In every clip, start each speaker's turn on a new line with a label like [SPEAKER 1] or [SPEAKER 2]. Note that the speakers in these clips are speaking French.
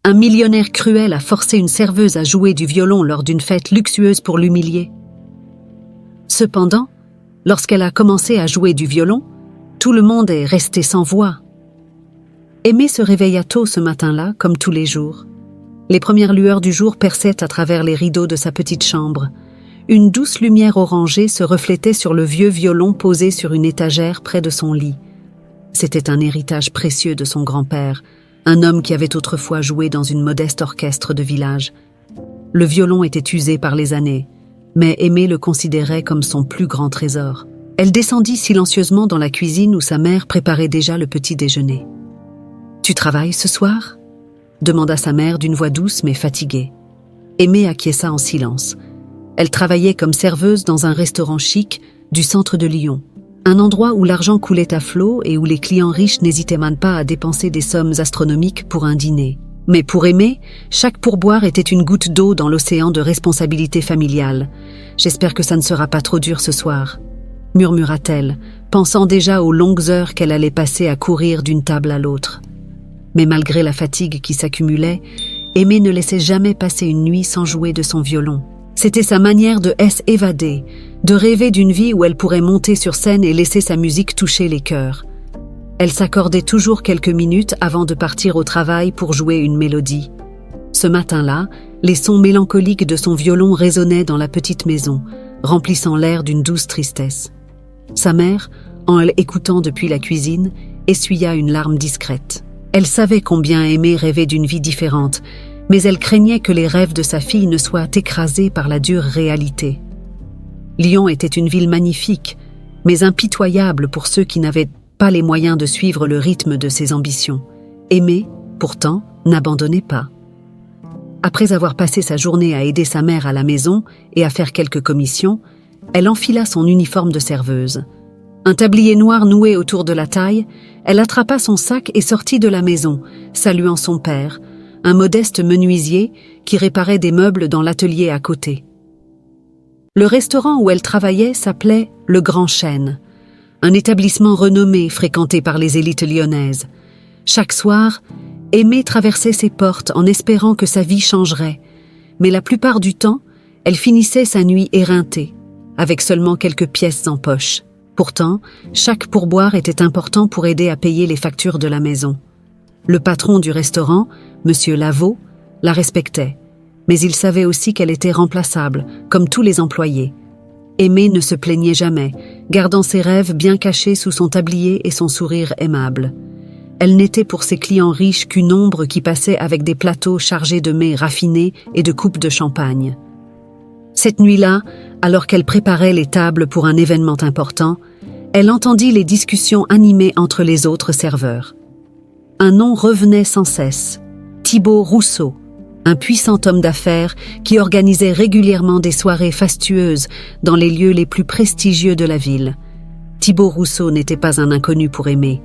[SPEAKER 1] Un millionnaire cruel a forcé une serveuse à jouer du violon lors d'une fête luxueuse pour l'humilier. Cependant, lorsqu'elle a commencé à jouer du violon, tout le monde est resté sans voix. Aimée se réveilla tôt ce matin-là, comme tous les jours. Les premières lueurs du jour perçaient à travers les rideaux de sa petite chambre. Une douce lumière orangée se reflétait sur le vieux violon posé sur une étagère près de son lit. C'était un héritage précieux de son grand-père, un homme qui avait autrefois joué dans une modeste orchestre de village. Le violon était usé par les années, mais Aimée le considérait comme son plus grand trésor. Elle descendit silencieusement dans la cuisine où sa mère préparait déjà le petit déjeuner. « Tu travailles ce soir ?» demanda sa mère d'une voix douce mais fatiguée. Aimée acquiesça en silence. Elle travaillait comme serveuse dans un restaurant chic du centre de Lyon. Un endroit où l'argent coulait à flot et où les clients riches n'hésitaient même pas à dépenser des sommes astronomiques pour un dîner. Mais pour Aimée, chaque pourboire était une goutte d'eau dans l'océan de responsabilité familiale. « J'espère que ça ne sera pas trop dur ce soir », murmura-t-elle, pensant déjà aux longues heures qu'elle allait passer à courir d'une table à l'autre. Mais malgré la fatigue qui s'accumulait, Aimée ne laissait jamais passer une nuit sans jouer de son violon. C'était sa manière de s'évader, de rêver d'une vie où elle pourrait monter sur scène et laisser sa musique toucher les cœurs. Elle s'accordait toujours quelques minutes avant de partir au travail pour jouer une mélodie. Ce matin-là, les sons mélancoliques de son violon résonnaient dans la petite maison, remplissant l'air d'une douce tristesse. Sa mère, en l'écoutant depuis la cuisine, essuya une larme discrète. Elle savait combien Aimée rêvait d'une vie différente, mais elle craignait que les rêves de sa fille ne soient écrasés par la dure réalité. Lyon était une ville magnifique, mais impitoyable pour ceux qui n'avaient pas les moyens de suivre le rythme de ses ambitions. Aimée, pourtant, n'abandonnait pas. Après avoir passé sa journée à aider sa mère à la maison et à faire quelques commissions, elle enfila son uniforme de serveuse. Un tablier noir noué autour de la taille, elle attrapa son sac et sortit de la maison, saluant son père, un modeste menuisier qui réparait des meubles dans l'atelier à côté. Le restaurant où elle travaillait s'appelait Le Grand Chêne, un établissement renommé fréquenté par les élites lyonnaises. Chaque soir, Aimée traversait ses portes en espérant que sa vie changerait, mais la plupart du temps, elle finissait sa nuit éreintée, avec seulement quelques pièces en poche. Pourtant, chaque pourboire était important pour aider à payer les factures de la maison. Le patron du restaurant, Monsieur Lavaux, la respectait, mais il savait aussi qu'elle était remplaçable, comme tous les employés. Aimée ne se plaignait jamais, gardant ses rêves bien cachés sous son tablier et son sourire aimable. Elle n'était pour ses clients riches qu'une ombre qui passait avec des plateaux chargés de mets raffinés et de coupes de champagne. Cette nuit-là, alors qu'elle préparait les tables pour un événement important, elle entendit les discussions animées entre les autres serveurs. Un nom revenait sans cesse, Thibaut Rousseau, un puissant homme d'affaires qui organisait régulièrement des soirées fastueuses dans les lieux les plus prestigieux de la ville. Thibaut Rousseau n'était pas un inconnu pour Aimée.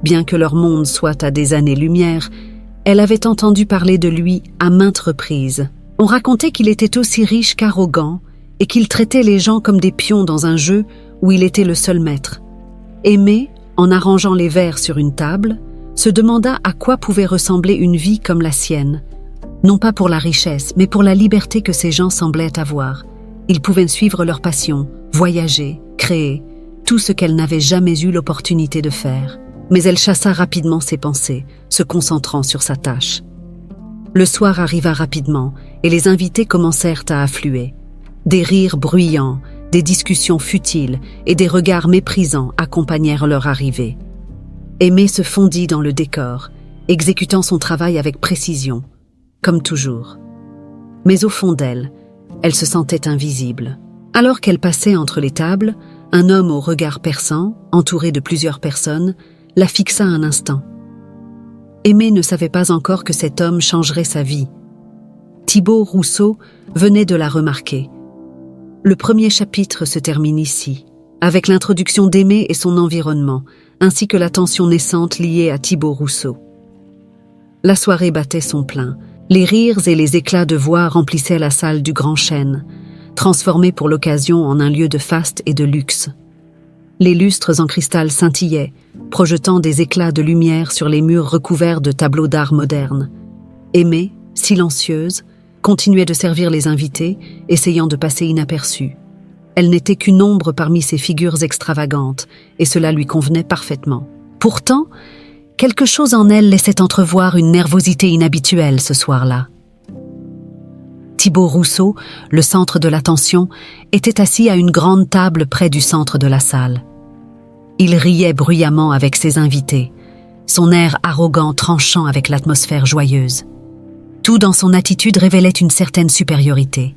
[SPEAKER 1] Bien que leur monde soit à des années-lumière, elle avait entendu parler de lui à maintes reprises. On racontait qu'il était aussi riche qu'arrogant et qu'il traitait les gens comme des pions dans un jeu où il était le seul maître. Aimée, en arrangeant les verres sur une table, se demanda à quoi pouvait ressembler une vie comme la sienne. Non pas pour la richesse, mais pour la liberté que ces gens semblaient avoir. Ils pouvaient suivre leur passion, voyager, créer, tout ce qu'elle n'avait jamais eu l'opportunité de faire. Mais elle chassa rapidement ses pensées, se concentrant sur sa tâche. Le soir arriva rapidement et les invités commencèrent à affluer. Des rires bruyants, des discussions futiles et des regards méprisants accompagnèrent leur arrivée. Aimée se fondit dans le décor, exécutant son travail avec précision, comme toujours. Mais au fond d'elle, elle se sentait invisible. Alors qu'elle passait entre les tables, un homme au regard perçant, entouré de plusieurs personnes, la fixa un instant. Aimée ne savait pas encore que cet homme changerait sa vie. Thibaut Rousseau venait de la remarquer. Le premier chapitre se termine ici, avec l'introduction d'Aimée et son environnement, ainsi que la tension naissante liée à Thibaut Rousseau. La soirée battait son plein. Les rires et les éclats de voix remplissaient la salle du Grand Chêne, transformée pour l'occasion en un lieu de faste et de luxe. Les lustres en cristal scintillaient, projetant des éclats de lumière sur les murs recouverts de tableaux d'art modernes. Aimée, silencieuse, continuait de servir les invités, essayant de passer inaperçue. Elle n'était qu'une ombre parmi ces figures extravagantes, et cela lui convenait parfaitement. Pourtant, quelque chose en elle laissait entrevoir une nervosité inhabituelle ce soir-là. Thibaut Rousseau, le centre de l'attention, était assis à une grande table près du centre de la salle. Il riait bruyamment avec ses invités, son air arrogant tranchant avec l'atmosphère joyeuse. Tout dans son attitude révélait une certaine supériorité.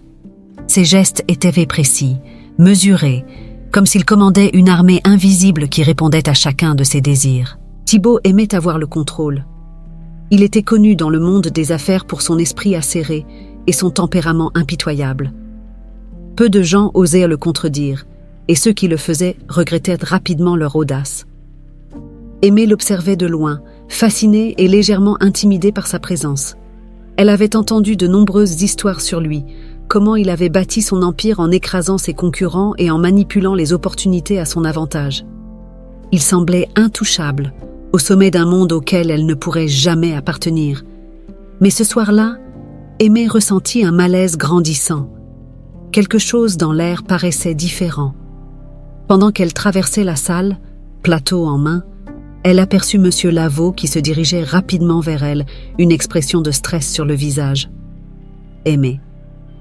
[SPEAKER 1] Ses gestes étaient précis, mesurés, comme s'il commandait une armée invisible qui répondait à chacun de ses désirs. Thibaut aimait avoir le contrôle. Il était connu dans le monde des affaires pour son esprit acéré et son tempérament impitoyable. Peu de gens osaient le contredire, et ceux qui le faisaient regrettaient rapidement leur audace. Aimée l'observait de loin, fascinée et légèrement intimidée par sa présence. Elle avait entendu de nombreuses histoires sur lui, comment il avait bâti son empire en écrasant ses concurrents et en manipulant les opportunités à son avantage. Il semblait intouchable, au sommet d'un monde auquel elle ne pourrait jamais appartenir. Mais ce soir-là, Aimée ressentit un malaise grandissant. Quelque chose dans l'air paraissait différent. Pendant qu'elle traversait la salle, plateau en main, elle aperçut Monsieur Lavaux qui se dirigeait rapidement vers elle, une expression de stress sur le visage. « Aimée,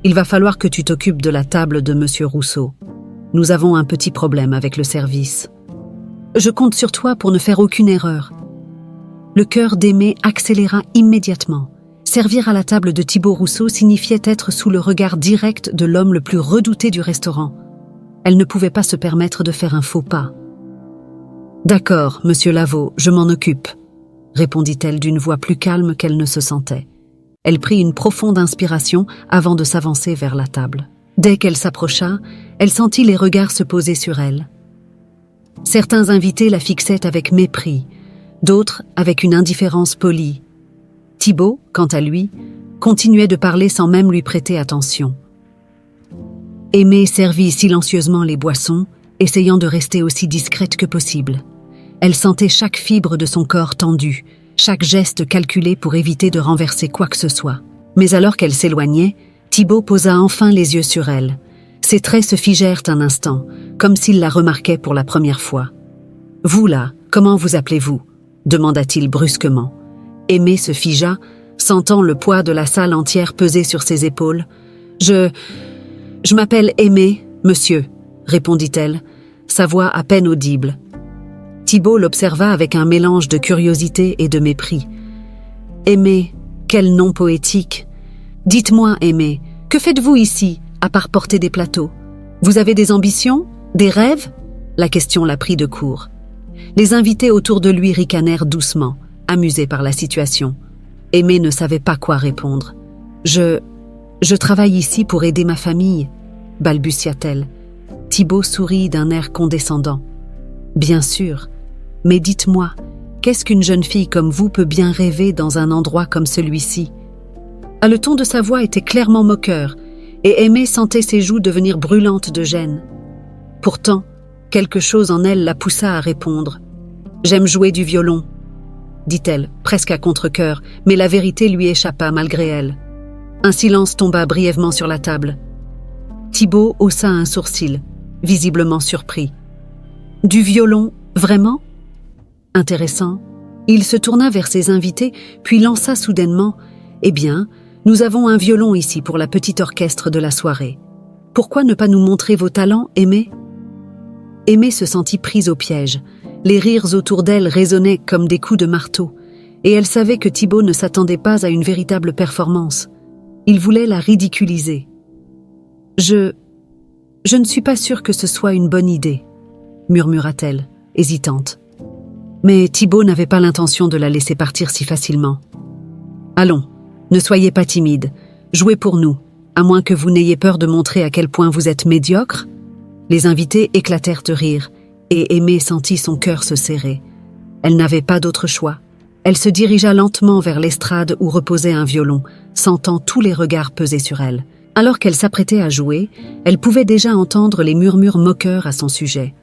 [SPEAKER 1] il va falloir que tu t'occupes de la table de Monsieur Rousseau. Nous avons un petit problème avec le service. Je compte sur toi pour ne faire aucune erreur. » Le cœur d'Aimée accéléra immédiatement. Servir à la table de Thibaut Rousseau signifiait être sous le regard direct de l'homme le plus redouté du restaurant. Elle ne pouvait pas se permettre de faire un faux pas. « D'accord, Monsieur Lavaux, je m'en occupe, » répondit-elle d'une voix plus calme qu'elle ne se sentait. Elle prit une profonde inspiration avant de s'avancer vers la table. Dès qu'elle s'approcha, elle sentit les regards se poser sur elle. Certains invités la fixaient avec mépris, d'autres avec une indifférence polie. Thibaut, quant à lui, continuait de parler sans même lui prêter attention. Aimée servit silencieusement les boissons, essayant de rester aussi discrète que possible. Elle sentait chaque fibre de son corps tendu, chaque geste calculé pour éviter de renverser quoi que ce soit. Mais alors qu'elle s'éloignait, Thibaut posa enfin les yeux sur elle. Ses traits se figèrent un instant, comme s'il la remarquait pour la première fois. « Vous là, comment vous appelez-vous » demanda-t-il brusquement. Aimée se figea, sentant le poids de la salle entière peser sur ses épaules. « Je m'appelle Aimée, monsieur », répondit-elle, sa voix à peine audible. Thibaut l'observa avec un mélange de curiosité et de mépris. « Aimée, quel nom poétique ! Dites-moi, Aimée, que faites-vous ici, à part porter des plateaux? Vous avez des ambitions? Des rêves ?» La question la prit de court. Les invités autour de lui ricanèrent doucement, amusés par la situation. Aimée ne savait pas quoi répondre. « Je travaille ici pour aider ma famille, » balbutia-t-elle. Thibaut sourit d'un air condescendant. « Bien sûr, mais dites-moi, qu'est-ce qu'une jeune fille comme vous peut bien rêver dans un endroit comme celui-ci » Le ton de sa voix était clairement moqueur, et Aimée sentait ses joues devenir brûlantes de gêne. Pourtant, quelque chose en elle la poussa à répondre. « J'aime jouer du violon », dit-elle, presque à contre-cœur, mais la vérité lui échappa malgré elle. Un silence tomba brièvement sur la table. Thibaut haussa un sourcil, visiblement surpris. « Du violon, vraiment ?» Intéressant. Il se tourna vers ses invités, puis lança soudainement « Eh bien, nous avons un violon ici pour la petite orchestre de la soirée. Pourquoi ne pas nous montrer vos talents, Aimée ?» Aimée se sentit prise au piège. Les rires autour d'elle résonnaient comme des coups de marteau, et elle savait que Thibaut ne s'attendait pas à une véritable performance. Il voulait la ridiculiser. « Je ne suis pas sûre que ce soit une bonne idée, » murmura-t-elle, hésitante. Mais Thibaut n'avait pas l'intention de la laisser partir si facilement. « Allons, ne soyez pas timide, jouez pour nous, à moins que vous n'ayez peur de montrer à quel point vous êtes médiocre. » Les invités éclatèrent de rire, et Aimée sentit son cœur se serrer. Elle n'avait pas d'autre choix. Elle se dirigea lentement vers l'estrade où reposait un violon, sentant tous les regards peser sur elle. Alors qu'elle s'apprêtait à jouer, elle pouvait déjà entendre les murmures moqueurs à son sujet.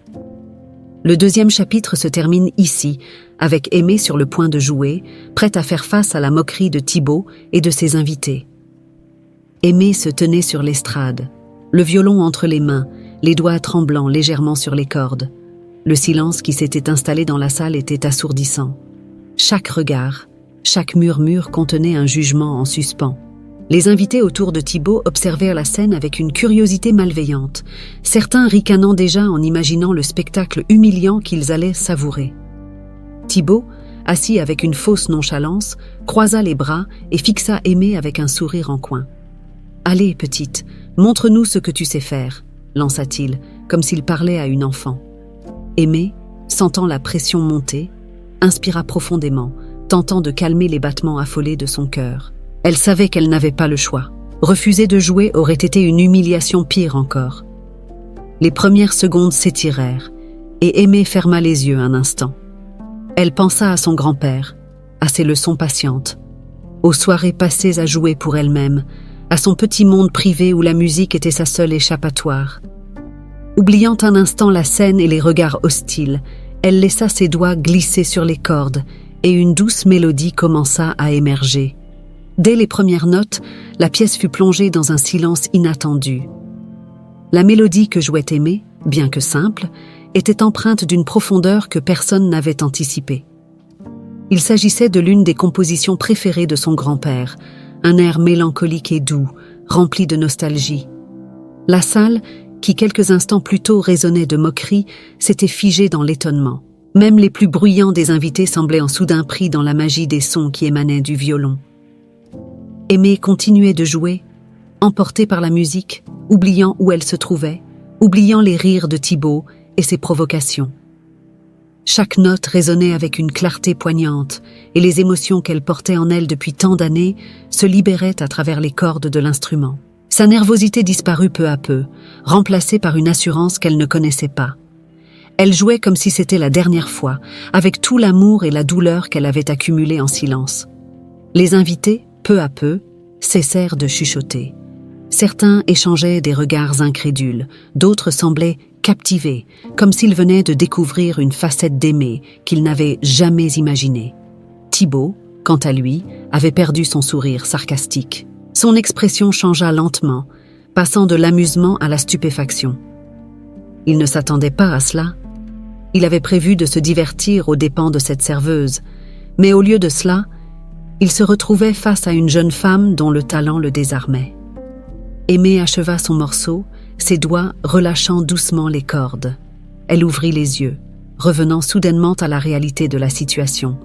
[SPEAKER 1] Le deuxième chapitre se termine ici, avec Aimée sur le point de jouer, prête à faire face à la moquerie de Thibaut et de ses invités. Aimée se tenait sur l'estrade, le violon entre les mains, les doigts tremblants légèrement sur les cordes. Le silence qui s'était installé dans la salle était assourdissant. Chaque regard, chaque murmure contenait un jugement en suspens. Les invités autour de Thibaut observèrent la scène avec une curiosité malveillante, certains ricanant déjà en imaginant le spectacle humiliant qu'ils allaient savourer. Thibaut, assis avec une fausse nonchalance, croisa les bras et fixa Aimée avec un sourire en coin. « Allez, petite, montre-nous ce que tu sais faire », lança-t-il, comme s'il parlait à une enfant. Aimée, sentant la pression monter, inspira profondément, tentant de calmer les battements affolés de son cœur. Elle savait qu'elle n'avait pas le choix. Refuser de jouer aurait été une humiliation pire encore. Les premières secondes s'étirèrent, et Aimée ferma les yeux un instant. Elle pensa à son grand-père, à ses leçons patientes, aux soirées passées à jouer pour elle-même, à son petit monde privé où la musique était sa seule échappatoire. Oubliant un instant la scène et les regards hostiles, elle laissa ses doigts glisser sur les cordes et une douce mélodie commença à émerger. Dès les premières notes, la pièce fut plongée dans un silence inattendu. La mélodie que jouait Aimée, bien que simple, était empreinte d'une profondeur que personne n'avait anticipée. Il s'agissait de l'une des compositions préférées de son grand-père, un air mélancolique et doux, rempli de nostalgie. La salle, qui quelques instants plus tôt résonnait de moquerie, s'était figée dans l'étonnement. Même les plus bruyants des invités semblaient en soudain pris dans la magie des sons qui émanaient du violon. Aimée continuait de jouer, emportée par la musique, oubliant où elle se trouvait, oubliant les rires de Thibaut et ses provocations. Chaque note résonnait avec une clarté poignante, et les émotions qu'elle portait en elle depuis tant d'années se libéraient à travers les cordes de l'instrument. Sa nervosité disparut peu à peu, remplacée par une assurance qu'elle ne connaissait pas. Elle jouait comme si c'était la dernière fois, avec tout l'amour et la douleur qu'elle avait accumulés en silence. Les invités, peu à peu, cessèrent de chuchoter. Certains échangeaient des regards incrédules, d'autres semblaient captivés, comme s'ils venaient de découvrir une facette d'Aimée qu'ils n'avaient jamais imaginée. Thibaut, quant à lui, avait perdu son sourire sarcastique. Son expression changea lentement, passant de l'amusement à la stupéfaction. Il ne s'attendait pas à cela. Il avait prévu de se divertir aux dépens de cette serveuse, mais au lieu de cela, il se retrouvait face à une jeune femme dont le talent le désarmait. Aimée acheva son morceau, ses doigts relâchant doucement les cordes. Elle ouvrit les yeux, revenant soudainement à la réalité de la situation.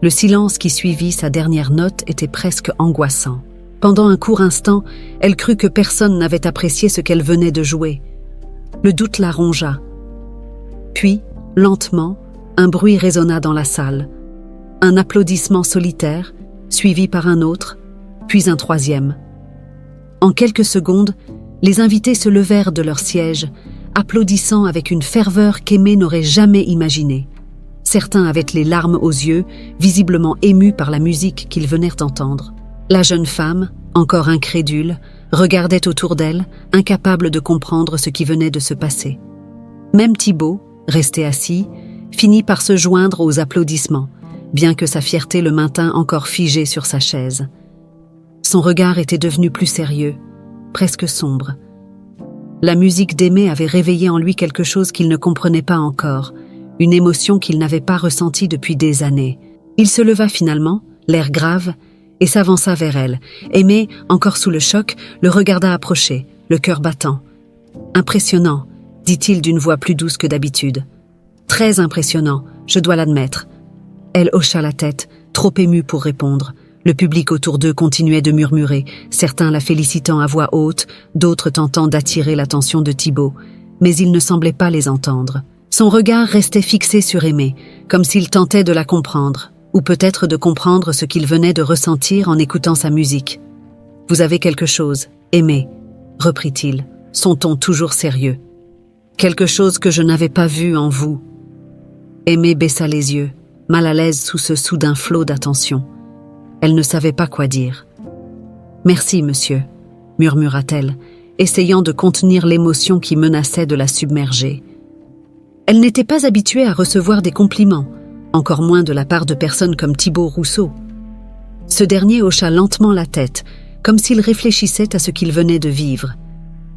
[SPEAKER 1] Le silence qui suivit sa dernière note était presque angoissant. Pendant un court instant, elle crut que personne n'avait apprécié ce qu'elle venait de jouer. Le doute la rongea. Puis, lentement, un bruit résonna dans la salle. Un applaudissement solitaire, suivi par un autre, puis un troisième. En quelques secondes, les invités se levèrent de leur siège, applaudissant avec une ferveur qu'Aimée n'aurait jamais imaginée. Certains avaient les larmes aux yeux, visiblement émus par la musique qu'ils venaient d'entendre. La jeune femme, encore incrédule, regardait autour d'elle, incapable de comprendre ce qui venait de se passer. Même Thibaut, resté assis, finit par se joindre aux applaudissements, bien que sa fierté le maintint encore figé sur sa chaise. Son regard était devenu plus sérieux, presque sombre. La musique d'Aimée avait réveillé en lui quelque chose qu'il ne comprenait pas encore, une émotion qu'il n'avait pas ressentie depuis des années. Il se leva finalement, l'air grave, et s'avança vers elle. Aimée, encore sous le choc, le regarda approcher, le cœur battant. « Impressionnant », dit-il d'une voix plus douce que d'habitude. « Très impressionnant, je dois l'admettre. » Elle hocha la tête, trop émue pour répondre. Le public autour d'eux continuait de murmurer, certains la félicitant à voix haute, d'autres tentant d'attirer l'attention de Thibaut, mais il ne semblait pas les entendre. Son regard restait fixé sur Aimée, comme s'il tentait de la comprendre, ou peut-être de comprendre ce qu'il venait de ressentir en écoutant sa musique. « Vous avez quelque chose, Aimée, » reprit-il, son ton toujours sérieux. « Quelque chose que je n'avais pas vu en vous. » Aimée baissa les yeux, mal à l'aise sous ce soudain flot d'attention. Elle ne savait pas quoi dire. « Merci, monsieur, » murmura-t-elle, essayant de contenir l'émotion qui menaçait de la submerger. Elle n'était pas habituée à recevoir des compliments, encore moins de la part de personnes comme Thibaut Rousseau. Ce dernier hocha lentement la tête, comme s'il réfléchissait à ce qu'il venait de vivre.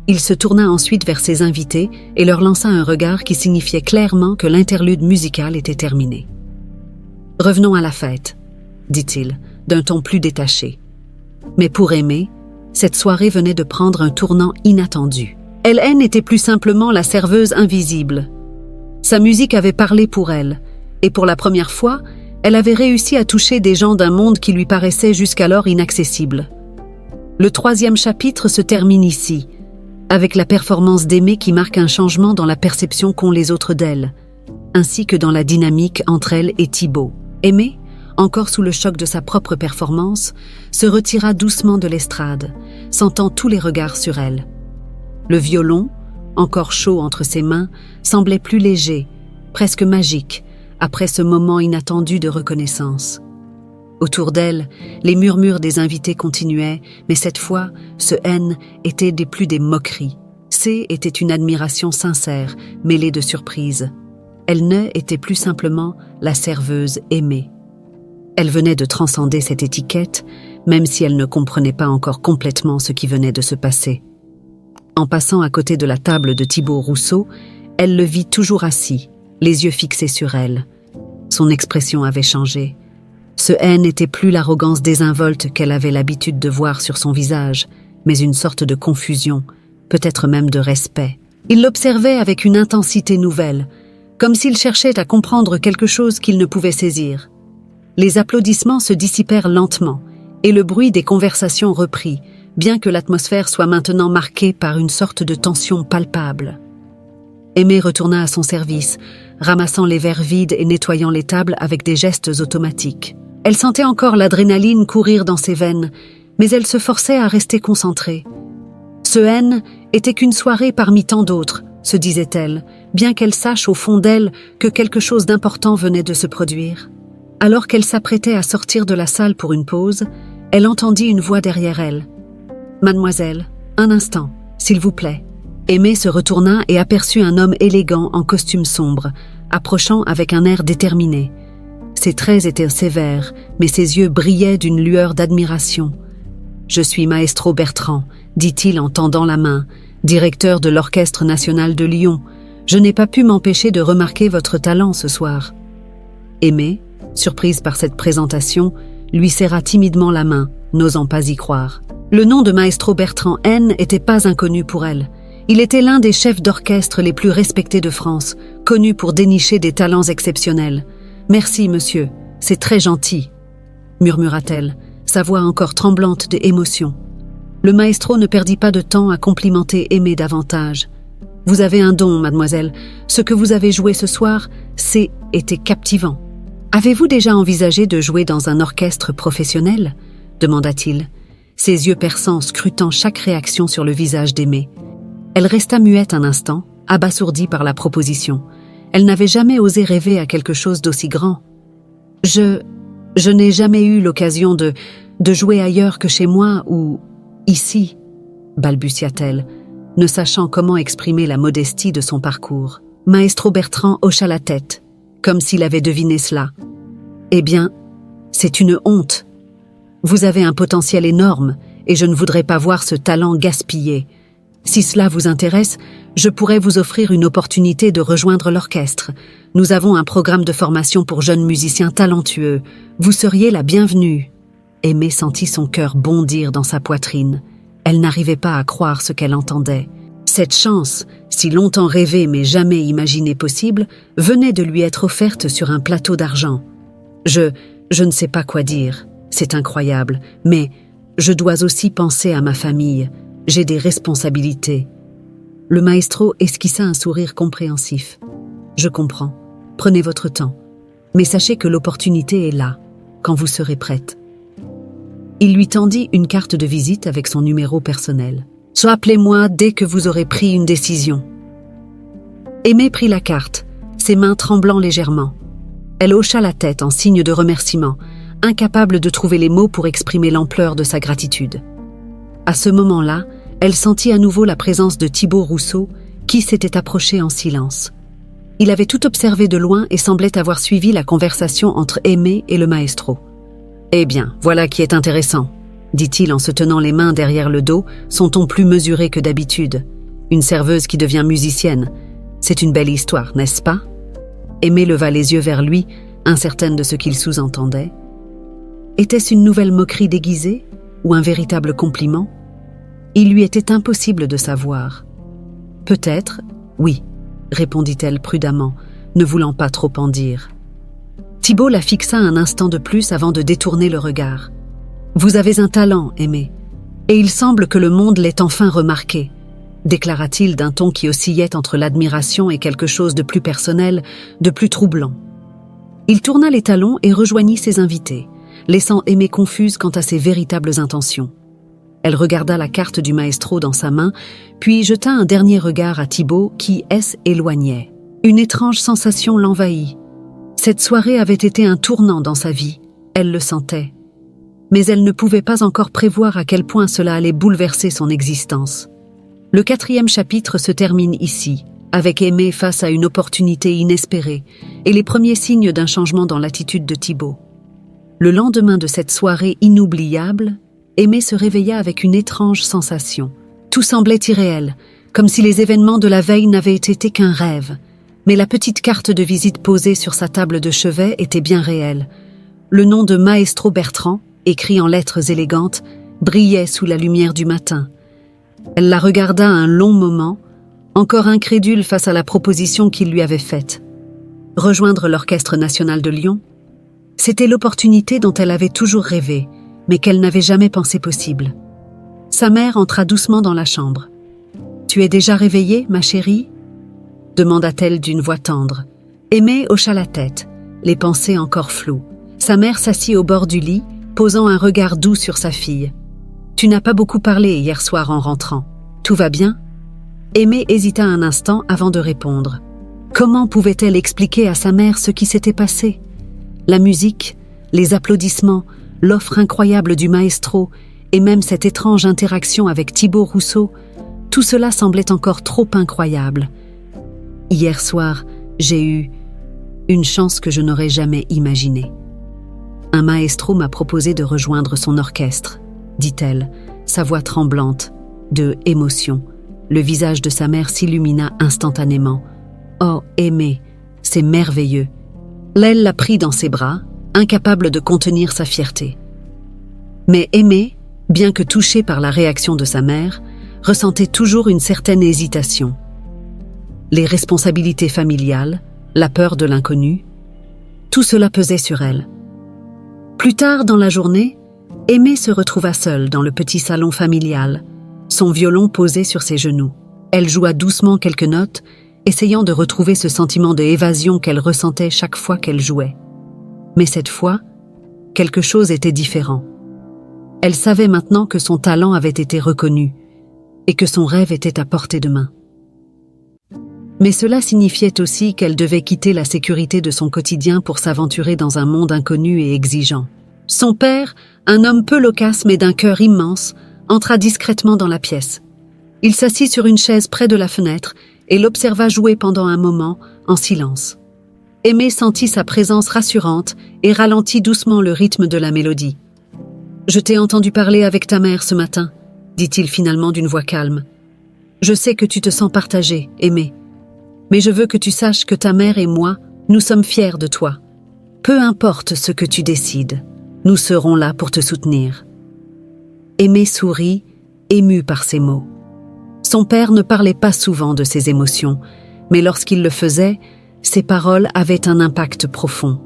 [SPEAKER 1] Il se tourna ensuite vers ses invités et leur lança un regard qui signifiait clairement que l'interlude musical était terminé. « Revenons à la fête », dit-il, d'un ton plus détaché. Mais pour Aimée, cette soirée venait de prendre un tournant inattendu. Elle n'était plus simplement la serveuse invisible. Sa musique avait parlé pour elle, et pour la première fois, elle avait réussi à toucher des gens d'un monde qui lui paraissait jusqu'alors inaccessible. Le 3e chapitre se termine ici, avec la performance d'Aimée qui marque un changement dans la perception qu'ont les autres d'elle, ainsi que dans la dynamique entre elle et Thibaut. Aimée, encore sous le choc de sa propre performance, se retira doucement de l'estrade, sentant tous les regards sur elle. Le violon, encore chaud entre ses mains, semblait plus léger, presque magique, après ce moment inattendu de reconnaissance. Autour d'elle, les murmures des invités continuaient, mais cette fois, ce N était plus des moqueries. C était une admiration sincère, mêlée de surprise. Elle ne était plus simplement la serveuse aimée. Elle venait de transcender cette étiquette, même si elle ne comprenait pas encore complètement ce qui venait de se passer. En passant à côté de la table de Thibaut Rousseau, elle le vit toujours assis, les yeux fixés sur elle. Son expression avait changé. Ce N n'était plus l'arrogance désinvolte qu'elle avait l'habitude de voir sur son visage, mais une sorte de confusion, peut-être même de respect. Il l'observait avec une intensité nouvelle, comme s'il cherchait à comprendre quelque chose qu'il ne pouvait saisir. Les applaudissements se dissipèrent lentement, et le bruit des conversations reprit, bien que l'atmosphère soit maintenant marquée par une sorte de tension palpable. Aimée retourna à son service, ramassant les verres vides et nettoyant les tables avec des gestes automatiques. Elle sentait encore l'adrénaline courir dans ses veines, mais elle se forçait à rester concentrée. Ce N était qu'une soirée parmi tant d'autres, se disait-elle, bien qu'elle sache au fond d'elle que quelque chose d'important venait de se produire. Alors qu'elle s'apprêtait à sortir de la salle pour une pause, elle entendit une voix derrière elle. « Mademoiselle, un instant, s'il vous plaît. » Aimée se retourna et aperçut un homme élégant en costume sombre, approchant avec un air déterminé. Ses traits étaient sévères, mais ses yeux brillaient d'une lueur d'admiration. « Je suis Maestro Bertrand », dit-il en tendant la main, directeur de l'Orchestre national de Lyon. « Je n'ai pas pu m'empêcher de remarquer votre talent ce soir. » Aimée, surprise par cette présentation, lui serra timidement la main, n'osant pas y croire. Le nom de Maestro Bertrand N n'était pas inconnu pour elle. Il était l'un des chefs d'orchestre les plus respectés de France, connu pour dénicher des talents exceptionnels. « Merci, monsieur, c'est très gentil », murmura-t-elle, sa voix encore tremblante d'émotion. Le maestro ne perdit pas de temps à complimenter Aimée davantage. « Vous avez un don, mademoiselle. Ce que vous avez joué ce soir, était captivant. Avez-vous déjà envisagé de jouer dans un orchestre professionnel ?» demanda-t-il, ses yeux perçants scrutant chaque réaction sur le visage d'Aimée. Elle resta muette un instant, abasourdie par la proposition. Elle n'avait jamais osé rêver à quelque chose d'aussi grand. « Je n'ai jamais eu l'occasion de jouer ailleurs que chez moi ou ici, » balbutia-t-elle, ne sachant comment exprimer la modestie de son parcours. Maestro Bertrand hocha la tête, comme s'il avait deviné cela. « Eh bien, c'est une honte. Vous avez un potentiel énorme et je ne voudrais pas voir ce talent gaspillé. Si cela vous intéresse, je pourrais vous offrir une opportunité de rejoindre l'orchestre. Nous avons un programme de formation pour jeunes musiciens talentueux. Vous seriez la bienvenue. » Aimée sentit son cœur bondir dans sa poitrine. Elle n'arrivait pas à croire ce qu'elle entendait. Cette chance, si longtemps rêvée mais jamais imaginée possible, venait de lui être offerte sur un plateau d'argent. Je ne sais pas quoi dire. C'est incroyable, mais je dois aussi penser à ma famille. J'ai des responsabilités. Le maestro esquissa un sourire compréhensif. « Je comprends. Prenez votre temps. Mais sachez que l'opportunité est là, quand vous serez prête. » Il lui tendit une carte de visite avec son numéro personnel. « Soit appelez-moi dès que vous aurez pris une décision. » Aimée prit la carte, ses mains tremblant légèrement. Elle hocha la tête en signe de remerciement, incapable de trouver les mots pour exprimer l'ampleur de sa gratitude. À ce moment-là, elle sentit à nouveau la présence de Thibaut Rousseau, qui s'était approché en silence. Il avait tout observé de loin et semblait avoir suivi la conversation entre Aimé et le maestro. « Eh bien, voilà qui est intéressant », dit-il en se tenant les mains derrière le dos, son ton plus mesuré que d'habitude. « Une serveuse qui devient musicienne. C'est une belle histoire, n'est-ce pas ?» Aimé leva les yeux vers lui, incertaine de ce qu'il sous-entendait. Était-ce une nouvelle moquerie déguisée ou un véritable compliment? Il lui était impossible de savoir. « Peut-être, oui », répondit-elle prudemment, ne voulant pas trop en dire. Thibaut la fixa un instant de plus avant de détourner le regard. « Vous avez un talent, Aimé, et il semble que le monde l'ait enfin remarqué, » déclara-t-il d'un ton qui oscillait entre l'admiration et quelque chose de plus personnel, de plus troublant. Il tourna les talons et rejoignit ses invités, laissant Aimé confuse quant à ses véritables intentions. Elle regarda la carte du maestro dans sa main, puis jeta un dernier regard à Thibaut qui s'éloignait. Une étrange sensation l'envahit. Cette soirée avait été un tournant dans sa vie, elle le sentait. Mais elle ne pouvait pas encore prévoir à quel point cela allait bouleverser son existence. Le 4e chapitre se termine ici, avec Aimé face à une opportunité inespérée et les premiers signes d'un changement dans l'attitude de Thibaut. Le lendemain de cette soirée inoubliable, Aimé se réveilla avec une étrange sensation. Tout semblait irréel, comme si les événements de la veille n'avaient été qu'un rêve. Mais la petite carte de visite posée sur sa table de chevet était bien réelle. Le nom de Maestro Bertrand, écrit en lettres élégantes, brillait sous la lumière du matin. Elle la regarda un long moment, encore incrédule face à la proposition qu'il lui avait faite. Rejoindre l'Orchestre national de Lyon, c'était l'opportunité dont elle avait toujours rêvé, mais qu'elle n'avait jamais pensé possible. Sa mère entra doucement dans la chambre. « Tu es déjà réveillée, ma chérie ?» demanda-t-elle d'une voix tendre. Aimé hocha la tête, les pensées encore floues. Sa mère s'assit au bord du lit, posant un regard doux sur sa fille. « Tu n'as pas beaucoup parlé hier soir en rentrant. Tout va bien ?» Aimé hésita un instant avant de répondre. Comment pouvait-elle expliquer à sa mère ce qui s'était passé? La musique, les applaudissements, l'offre incroyable du maestro et même cette étrange interaction avec Thibaut Rousseau, tout cela semblait encore trop incroyable. Hier soir, j'ai eu une chance que je n'aurais jamais imaginée. Un maestro m'a proposé de rejoindre son orchestre, dit-elle, sa voix tremblante, de émotion. Le visage de sa mère s'illumina instantanément. Oh, Aimé, c'est merveilleux. L'aile la prit dans ses bras, incapable de contenir sa fierté. Mais Aimé, bien que touché par la réaction de sa mère, ressentait toujours une certaine hésitation. Les responsabilités familiales, la peur de l'inconnu, tout cela pesait sur elle. Plus tard dans la journée, Aimé se retrouva seule dans le petit salon familial, son violon posé sur ses genoux. Elle joua doucement quelques notes, essayant de retrouver ce sentiment d'évasion qu'elle ressentait chaque fois qu'elle jouait. Mais cette fois, quelque chose était différent. Elle savait maintenant que son talent avait été reconnu et que son rêve était à portée de main. Mais cela signifiait aussi qu'elle devait quitter la sécurité de son quotidien pour s'aventurer dans un monde inconnu et exigeant. Son père, un homme peu loquace mais d'un cœur immense, entra discrètement dans la pièce. Il s'assit sur une chaise près de la fenêtre et l'observa jouer pendant un moment, en silence. Aimé sentit sa présence rassurante et ralentit doucement le rythme de la mélodie. « Je t'ai entendu parler avec ta mère ce matin, » dit-il finalement d'une voix calme. « Je sais que tu te sens partagé, Aimé. Mais je veux que tu saches que ta mère et moi, nous sommes fiers de toi. Peu importe ce que tu décides, nous serons là pour te soutenir. » Aimé sourit, ému par ces mots. Son père ne parlait pas souvent de ses émotions, mais lorsqu'il le faisait, ses paroles avaient un impact profond.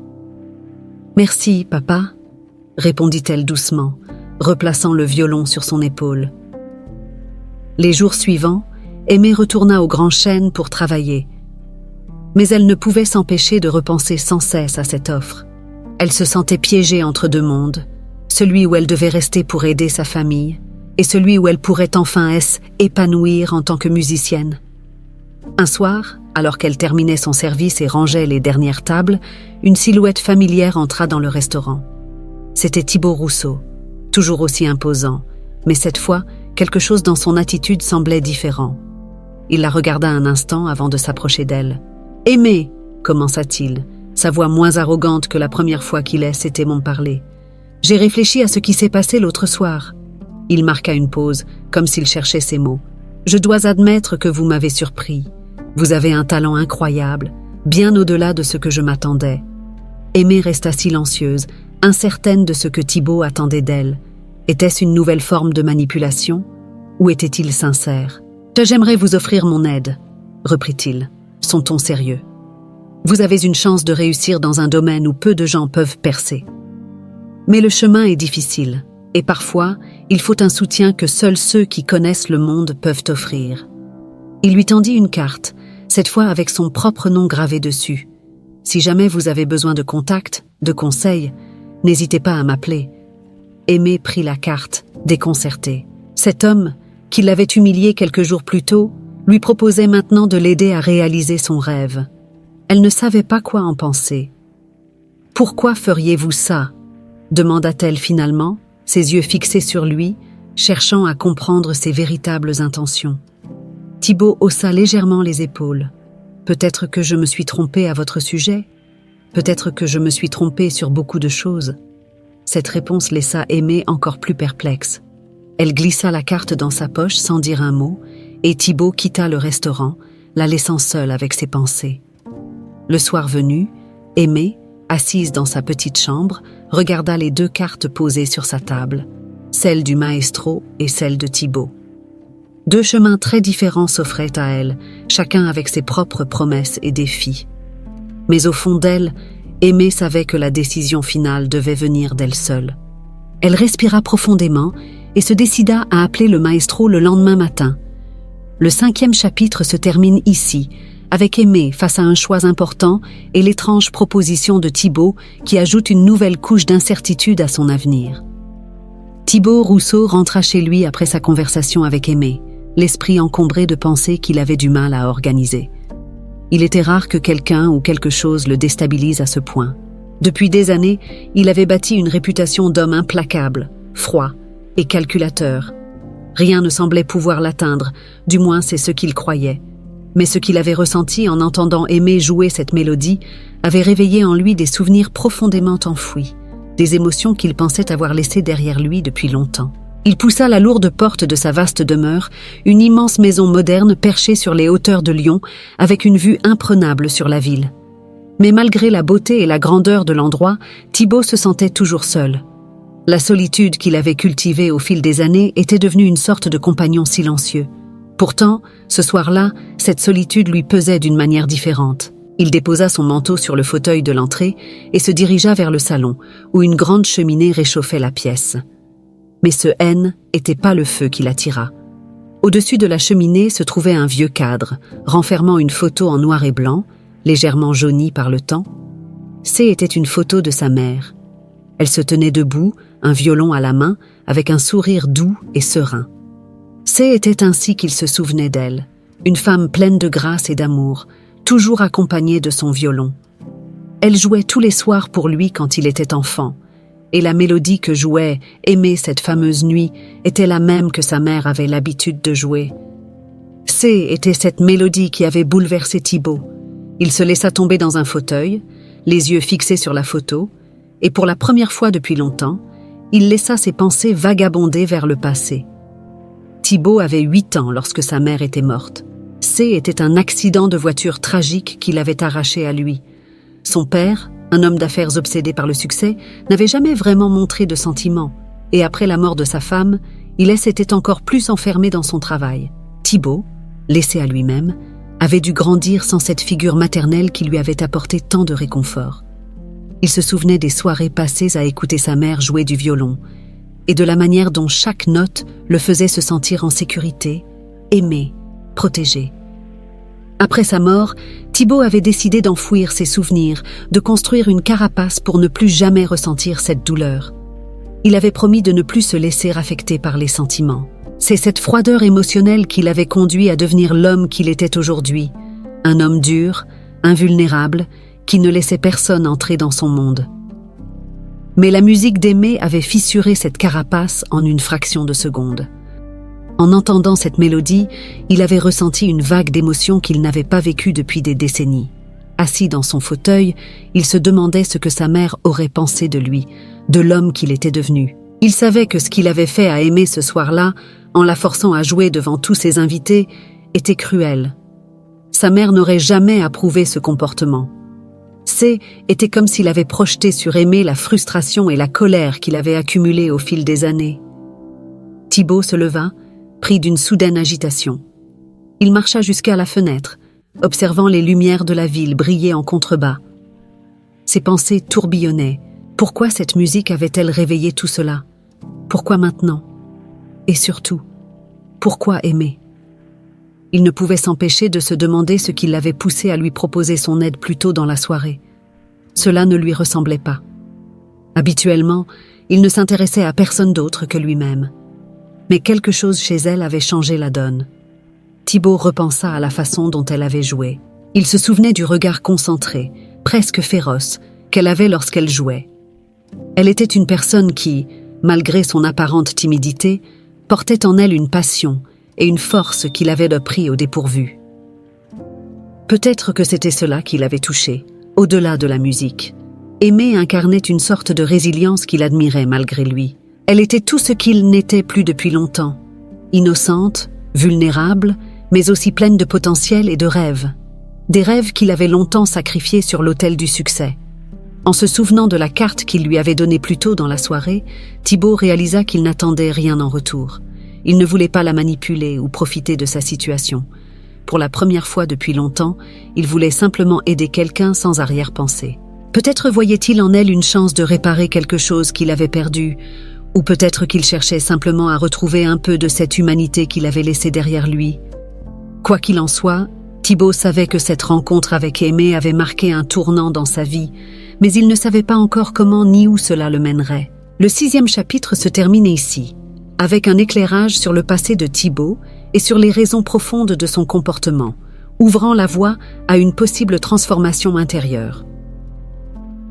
[SPEAKER 1] « Merci, papa », répondit-elle doucement, replaçant le violon sur son épaule. Les jours suivants, Aimé retourna au Grand Chêne pour travailler. Mais elle ne pouvait s'empêcher de repenser sans cesse à cette offre. Elle se sentait piégée entre deux mondes, celui où elle devait rester pour aider sa famille, et celui où elle pourrait enfin s'épanouir en tant que musicienne. Un soir, alors qu'elle terminait son service et rangeait les dernières tables, une silhouette familière entra dans le restaurant. C'était Thibaut Rousseau, toujours aussi imposant, mais cette fois, quelque chose dans son attitude semblait différent. Il la regarda un instant avant de s'approcher d'elle. « Aimé !» commença-t-il, sa voix moins arrogante que la première fois qu'il ait cessé mon parler. « J'ai réfléchi à ce qui s'est passé l'autre soir. » Il marqua une pause, comme s'il cherchait ses mots. « Je dois admettre que vous m'avez surpris. Vous avez un talent incroyable, bien au-delà de ce que je m'attendais. » Aimée resta silencieuse, incertaine de ce que Thibaut attendait d'elle. Était-ce une nouvelle forme de manipulation? Ou était-il sincère? « J'aimerais vous offrir mon aide, » reprit-il, son ton sérieux. « Vous avez une chance de réussir dans un domaine où peu de gens peuvent percer. Mais le chemin est difficile, et parfois, il faut un soutien que seuls ceux qui connaissent le monde peuvent offrir. » Il lui tendit une carte, cette fois avec son propre nom gravé dessus. « Si jamais vous avez besoin de contacts, de conseils, n'hésitez pas à m'appeler. » Aimée prit la carte, déconcertée. Cet homme, qui l'avait humiliée quelques jours plus tôt, lui proposait maintenant de l'aider à réaliser son rêve. Elle ne savait pas quoi en penser. « Pourquoi feriez-vous ça ?» demanda-t-elle finalement, ses yeux fixés sur lui, cherchant à comprendre ses véritables intentions. Thibaut haussa légèrement les épaules. « Peut-être que je me suis trompée à votre sujet. Peut-être que je me suis trompée sur beaucoup de choses. » Cette réponse laissa Aimée encore plus perplexe. Elle glissa la carte dans sa poche sans dire un mot, et Thibaut quitta le restaurant, la laissant seule avec ses pensées. Le soir venu, Aimée, assise dans sa petite chambre, regarda les 2 cartes posées sur sa table, celle du maestro et celle de Thibaut. 2 chemins très différents s'offraient à elle, chacun avec ses propres promesses et défis. Mais au fond d'elle, Aimée savait que la décision finale devait venir d'elle seule. Elle respira profondément et se décida à appeler le maestro le lendemain matin. Le 5e chapitre se termine ici, avec Aimée face à un choix important et l'étrange proposition de Thibaut qui ajoute une nouvelle couche d'incertitude à son avenir. Thibaut Rousseau rentra chez lui après sa conversation avec Aimée, l'esprit encombré de pensées qu'il avait du mal à organiser. Il était rare que quelqu'un ou quelque chose le déstabilise à ce point. Depuis des années, il avait bâti une réputation d'homme implacable, froid et calculateur. Rien ne semblait pouvoir l'atteindre, du moins c'est ce qu'il croyait. Mais ce qu'il avait ressenti en entendant Aimée jouer cette mélodie avait réveillé en lui des souvenirs profondément enfouis, des émotions qu'il pensait avoir laissées derrière lui depuis longtemps. Il poussa la lourde porte de sa vaste demeure, une immense maison moderne perchée sur les hauteurs de Lyon, avec une vue imprenable sur la ville. Mais malgré la beauté et la grandeur de l'endroit, Thibaut se sentait toujours seul. La solitude qu'il avait cultivée au fil des années était devenue une sorte de compagnon silencieux. Pourtant, ce soir-là, cette solitude lui pesait d'une manière différente. Il déposa son manteau sur le fauteuil de l'entrée et se dirigea vers le salon, où une grande cheminée réchauffait la pièce. Mais ce haine n'était pas le feu qui l'attira. Au-dessus de la cheminée se trouvait un vieux cadre, renfermant une photo en noir et blanc, légèrement jaunie par le temps. Était une photo de sa mère. Elle se tenait debout, un violon à la main, avec un sourire doux et serein. Était ainsi qu'il se souvenait d'elle, une femme pleine de grâce et d'amour, toujours accompagnée de son violon. Elle jouait tous les soirs pour lui quand il était enfant, et la mélodie que jouait Aimée cette fameuse nuit était la même que sa mère avait l'habitude de jouer. Était cette mélodie qui avait bouleversé Thibaut. Il se laissa tomber dans un fauteuil, les yeux fixés sur la photo, et pour la première fois depuis longtemps, il laissa ses pensées vagabonder vers le passé. Thibaut avait 8 ans lorsque sa mère était morte. Était un accident de voiture tragique qui l'avait arraché à lui. Son père, un homme d'affaires obsédé par le succès, n'avait jamais vraiment montré de sentiments, et après la mort de sa femme, il s'était encore plus enfermé dans son travail. Thibaut, laissé à lui-même, avait dû grandir sans cette figure maternelle qui lui avait apporté tant de réconfort. Il se souvenait des soirées passées à écouter sa mère jouer du violon, et de la manière dont chaque note le faisait se sentir en sécurité, aimé, protégé. Après sa mort, Thibaut avait décidé d'enfouir ses souvenirs, de construire une carapace pour ne plus jamais ressentir cette douleur. Il avait promis de ne plus se laisser affecter par les sentiments. C'est cette froideur émotionnelle qui l'avait conduit à devenir l'homme qu'il était aujourd'hui, un homme dur, invulnérable, qui ne laissait personne entrer dans son monde. Mais la musique d'Aimée avait fissuré cette carapace en une fraction de seconde. En entendant cette mélodie, il avait ressenti une vague d'émotion qu'il n'avait pas vécue depuis des décennies. Assis dans son fauteuil, il se demandait ce que sa mère aurait pensé de lui, de l'homme qu'il était devenu. Il savait que ce qu'il avait fait à Aimée ce soir-là, en la forçant à jouer devant tous ses invités, était cruel. Sa mère n'aurait jamais approuvé ce comportement. Était comme s'il avait projeté sur Aimée la frustration et la colère qu'il avait accumulées au fil des années. Thibaut se leva, pris d'une soudaine agitation. Il marcha jusqu'à la fenêtre, observant les lumières de la ville briller en contrebas. Ses pensées tourbillonnaient. Pourquoi cette musique avait-elle réveillé tout cela? Pourquoi maintenant? Et surtout, pourquoi Aimée? Il ne pouvait s'empêcher de se demander ce qui l'avait poussé à lui proposer son aide plus tôt dans la soirée. Cela ne lui ressemblait pas. Habituellement, il ne s'intéressait à personne d'autre que lui-même. Mais quelque chose chez elle avait changé la donne. Thibaut repensa à la façon dont elle avait joué. Il se souvenait du regard concentré, presque féroce, qu'elle avait lorsqu'elle jouait. Elle était une personne qui, malgré son apparente timidité, portait en elle une passion et une force qui l'avait pris au dépourvu. Peut-être que c'était cela qui l'avait touché, au-delà de la musique. Aimée incarnait une sorte de résilience qu'il admirait malgré lui. Elle était tout ce qu'il n'était plus depuis longtemps. Innocente, vulnérable, mais aussi pleine de potentiel et de rêves. Des rêves qu'il avait longtemps sacrifiés sur l'autel du succès. En se souvenant de la carte qu'il lui avait donnée plus tôt dans la soirée, Thibaut réalisa qu'il n'attendait rien en retour. Il ne voulait pas la manipuler ou profiter de sa situation. Pour la première fois depuis longtemps, il voulait simplement aider quelqu'un sans arrière-pensée. Peut-être voyait-il en elle une chance de réparer quelque chose qu'il avait perdu, ou peut-être qu'il cherchait simplement à retrouver un peu de cette humanité qu'il avait laissée derrière lui. Quoi qu'il en soit, Thibaut savait que cette rencontre avec Aimée avait marqué un tournant dans sa vie, mais il ne savait pas encore comment ni où cela le mènerait. Le 6e chapitre se termine ici, avec un éclairage sur le passé de Thibaut et sur les raisons profondes de son comportement, ouvrant la voie à une possible transformation intérieure.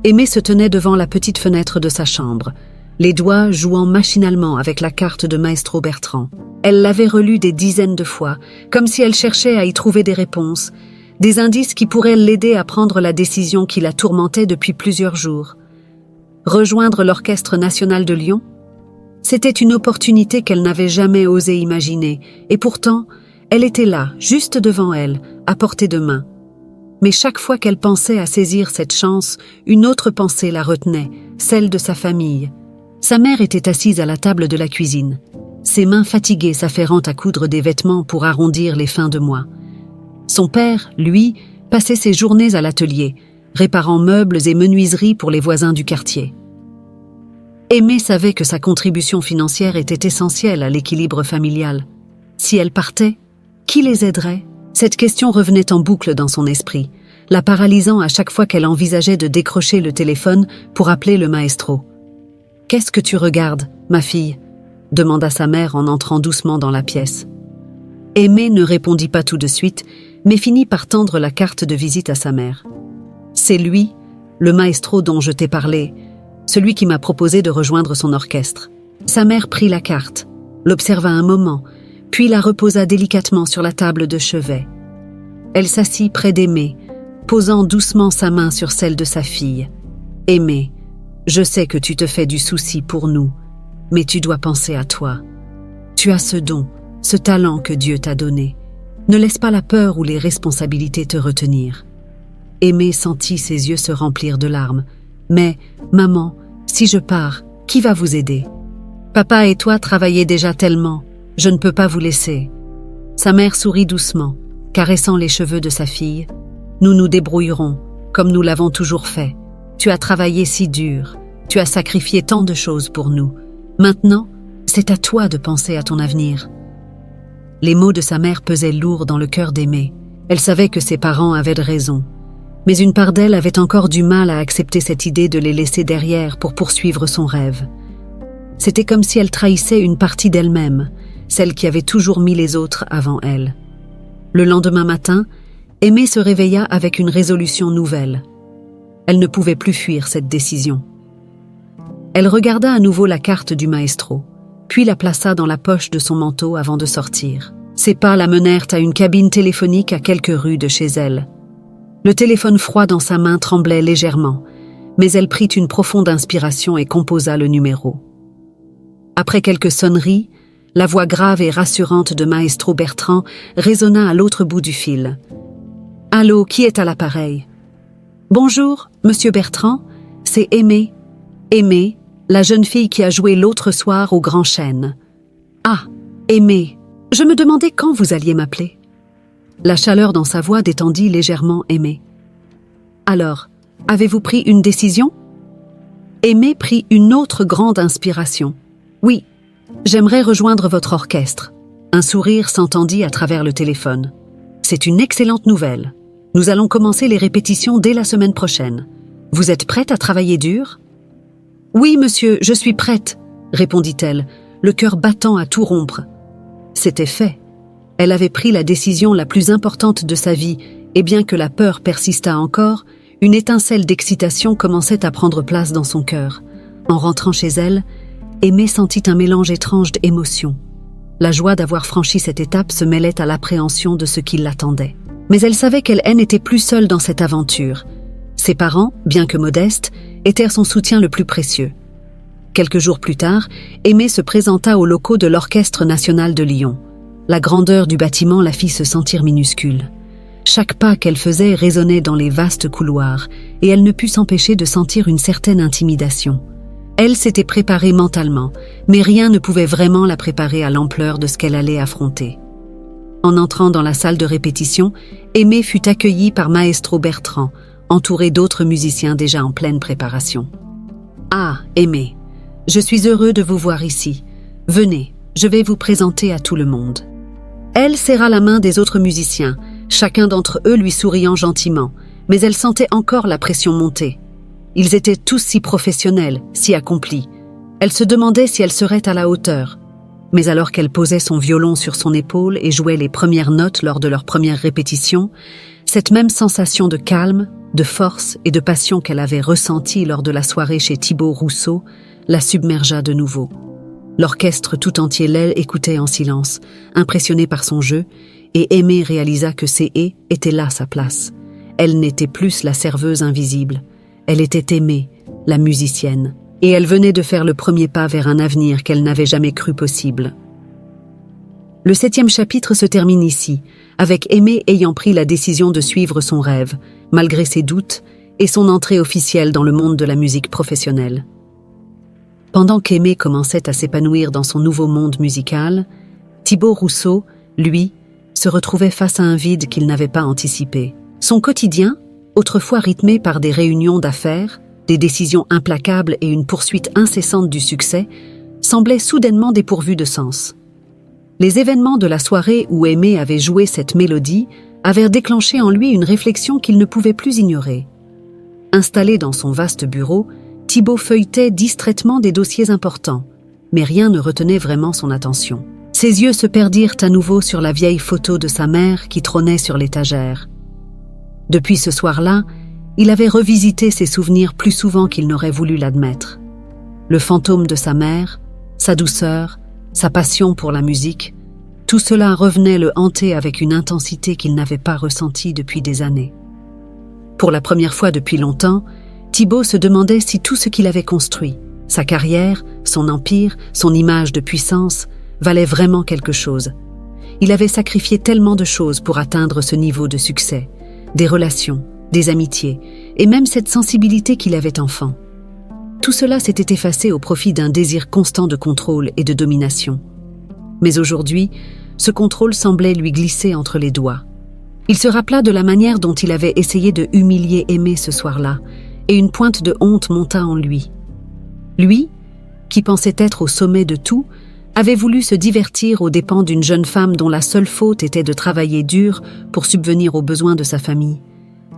[SPEAKER 1] Aimée se tenait devant la petite fenêtre de sa chambre, les doigts jouant machinalement avec la carte de Maestro Bertrand. Elle l'avait relue des dizaines de fois, comme si elle cherchait à y trouver des réponses, des indices qui pourraient l'aider à prendre la décision qui la tourmentait depuis plusieurs jours. Rejoindre l'Orchestre national de Lyon? C'était une opportunité qu'elle n'avait jamais osé imaginer, et pourtant, elle était là, juste devant elle, à portée de main. Mais chaque fois qu'elle pensait à saisir cette chance, une autre pensée la retenait, celle de sa famille. Sa mère était assise à la table de la cuisine, ses mains fatiguées s'affairant à coudre des vêtements pour arrondir les fins de mois. Son père, lui, passait ses journées à l'atelier, réparant meubles et menuiseries pour les voisins du quartier. Aimée savait que sa contribution financière était essentielle à l'équilibre familial. Si elle partait, qui les aiderait? Cette question revenait en boucle dans son esprit, la paralysant à chaque fois qu'elle envisageait de décrocher le téléphone pour appeler le maestro. « Qu'est-ce que tu regardes, ma fille ?» demanda sa mère en entrant doucement dans la pièce. Aimée ne répondit pas tout de suite, mais finit par tendre la carte de visite à sa mère. « C'est lui, le maestro dont je t'ai parlé, celui qui m'a proposé de rejoindre son orchestre. » Sa mère prit la carte, l'observa un moment, puis la reposa délicatement sur la table de chevet. Elle s'assit près d'Aimée, posant doucement sa main sur celle de sa fille. « Aimée, je sais que tu te fais du souci pour nous, mais tu dois penser à toi. Tu as ce don, ce talent que Dieu t'a donné. Ne laisse pas la peur ou les responsabilités te retenir. » Aimée sentit ses yeux se remplir de larmes. « Mais, maman, si je pars, qui va vous aider? Papa et toi travaillez déjà tellement, je ne peux pas vous laisser. » Sa mère sourit doucement, caressant les cheveux de sa fille. « Nous nous débrouillerons, comme nous l'avons toujours fait. Tu as travaillé si dur, tu as sacrifié tant de choses pour nous. Maintenant, c'est à toi de penser à ton avenir. » Les mots de sa mère pesaient lourd dans le cœur d'Aimée. Elle savait que ses parents avaient de raison. Mais une part d'elle avait encore du mal à accepter cette idée de les laisser derrière pour poursuivre son rêve. C'était comme si elle trahissait une partie d'elle-même, celle qui avait toujours mis les autres avant elle. Le lendemain matin, Aimée se réveilla avec une résolution nouvelle. Elle ne pouvait plus fuir cette décision. Elle regarda à nouveau la carte du maestro, puis la plaça dans la poche de son manteau avant de sortir. Ses pas la menèrent à une cabine téléphonique à quelques rues de chez elle. Le téléphone froid dans sa main tremblait légèrement, mais elle prit une profonde inspiration et composa le numéro. Après quelques sonneries, la voix grave et rassurante de Maestro Bertrand résonna à l'autre bout du fil. « Allô, qui est à l'appareil ?»« Bonjour, monsieur Bertrand, c'est Aimée. Aimée, la jeune fille qui a joué l'autre soir au Grand Chêne. »« Ah, Aimée, je me demandais quand vous alliez m'appeler. » La chaleur dans sa voix détendit légèrement Aimée. « Alors, avez-vous pris une décision ?» Aimée prit une autre grande inspiration. « Oui, j'aimerais rejoindre votre orchestre. » Un sourire s'entendit à travers le téléphone. « C'est une excellente nouvelle. Nous allons commencer les répétitions dès la semaine prochaine. Vous êtes prête à travailler dur ?»« Oui, monsieur, je suis prête, » répondit-elle, le cœur battant à tout rompre. C'était fait. Elle avait pris la décision la plus importante de sa vie, et bien que la peur persistât encore, une étincelle d'excitation commençait à prendre place dans son cœur. En rentrant chez elle, Aimée sentit un mélange étrange d'émotions. La joie d'avoir franchi cette étape se mêlait à l'appréhension de ce qui l'attendait. Mais elle savait qu'elle n'était plus seule dans cette aventure. Ses parents, bien que modestes, étaient son soutien le plus précieux. Quelques jours plus tard, Aimée se présenta aux locaux de l'Orchestre national de Lyon. La grandeur du bâtiment la fit se sentir minuscule. Chaque pas qu'elle faisait résonnait dans les vastes couloirs, et elle ne put s'empêcher de sentir une certaine intimidation. Elle s'était préparée mentalement, mais rien ne pouvait vraiment la préparer à l'ampleur de ce qu'elle allait affronter. En entrant dans la salle de répétition, Aimée fut accueillie par Maestro Bertrand, entouré d'autres musiciens déjà en pleine préparation. « Ah, Aimée, je suis heureux de vous voir ici. Venez, je vais vous présenter à tout le monde. » Elle serra la main des autres musiciens, chacun d'entre eux lui souriant gentiment, mais elle sentait encore la pression monter. Ils étaient tous si professionnels, si accomplis. Elle se demandait si elle serait à la hauteur. Mais alors qu'elle posait son violon sur son épaule et jouait les premières notes lors de leur première répétition, cette même sensation de calme, de force et de passion qu'elle avait ressentie lors de la soirée chez Thibaut Rousseau la submergea de nouveau. L'orchestre tout entier l'écoutait en silence, impressionné par son jeu, et Aimée réalisa que C.E. était là sa place. Elle n'était plus la serveuse invisible. Elle était Aimée, la musicienne, et elle venait de faire le premier pas vers un avenir qu'elle n'avait jamais cru possible. Le 7e chapitre se termine ici, avec Aimée ayant pris la décision de suivre son rêve, malgré ses doutes, et son entrée officielle dans le monde de la musique professionnelle. Pendant qu'Aimée commençait à s'épanouir dans son nouveau monde musical, Thibaut Rousseau, lui, se retrouvait face à un vide qu'il n'avait pas anticipé. Son quotidien, autrefois rythmé par des réunions d'affaires, des décisions implacables et une poursuite incessante du succès, semblait soudainement dépourvu de sens. Les événements de la soirée où Aimée avait joué cette mélodie avaient déclenché en lui une réflexion qu'il ne pouvait plus ignorer. Installé dans son vaste bureau, Thibaut feuilletait distraitement des dossiers importants, mais rien ne retenait vraiment son attention. Ses yeux se perdirent à nouveau sur la vieille photo de sa mère qui trônait sur l'étagère. Depuis ce soir-là, il avait revisité ses souvenirs plus souvent qu'il n'aurait voulu l'admettre. Le fantôme de sa mère, sa douceur, sa passion pour la musique, tout cela revenait le hanter avec une intensité qu'il n'avait pas ressentie depuis des années. Pour la première fois depuis longtemps, Thibaut se demandait si tout ce qu'il avait construit, sa carrière, son empire, son image de puissance, valait vraiment quelque chose. Il avait sacrifié tellement de choses pour atteindre ce niveau de succès, des relations, des amitiés, et même cette sensibilité qu'il avait enfant. Tout cela s'était effacé au profit d'un désir constant de contrôle et de domination. Mais aujourd'hui, ce contrôle semblait lui glisser entre les doigts. Il se rappela de la manière dont il avait essayé de humilier Aimée ce soir-là, et une pointe de honte monta en lui. Lui, qui pensait être au sommet de tout, avait voulu se divertir aux dépens d'une jeune femme dont la seule faute était de travailler dur pour subvenir aux besoins de sa famille.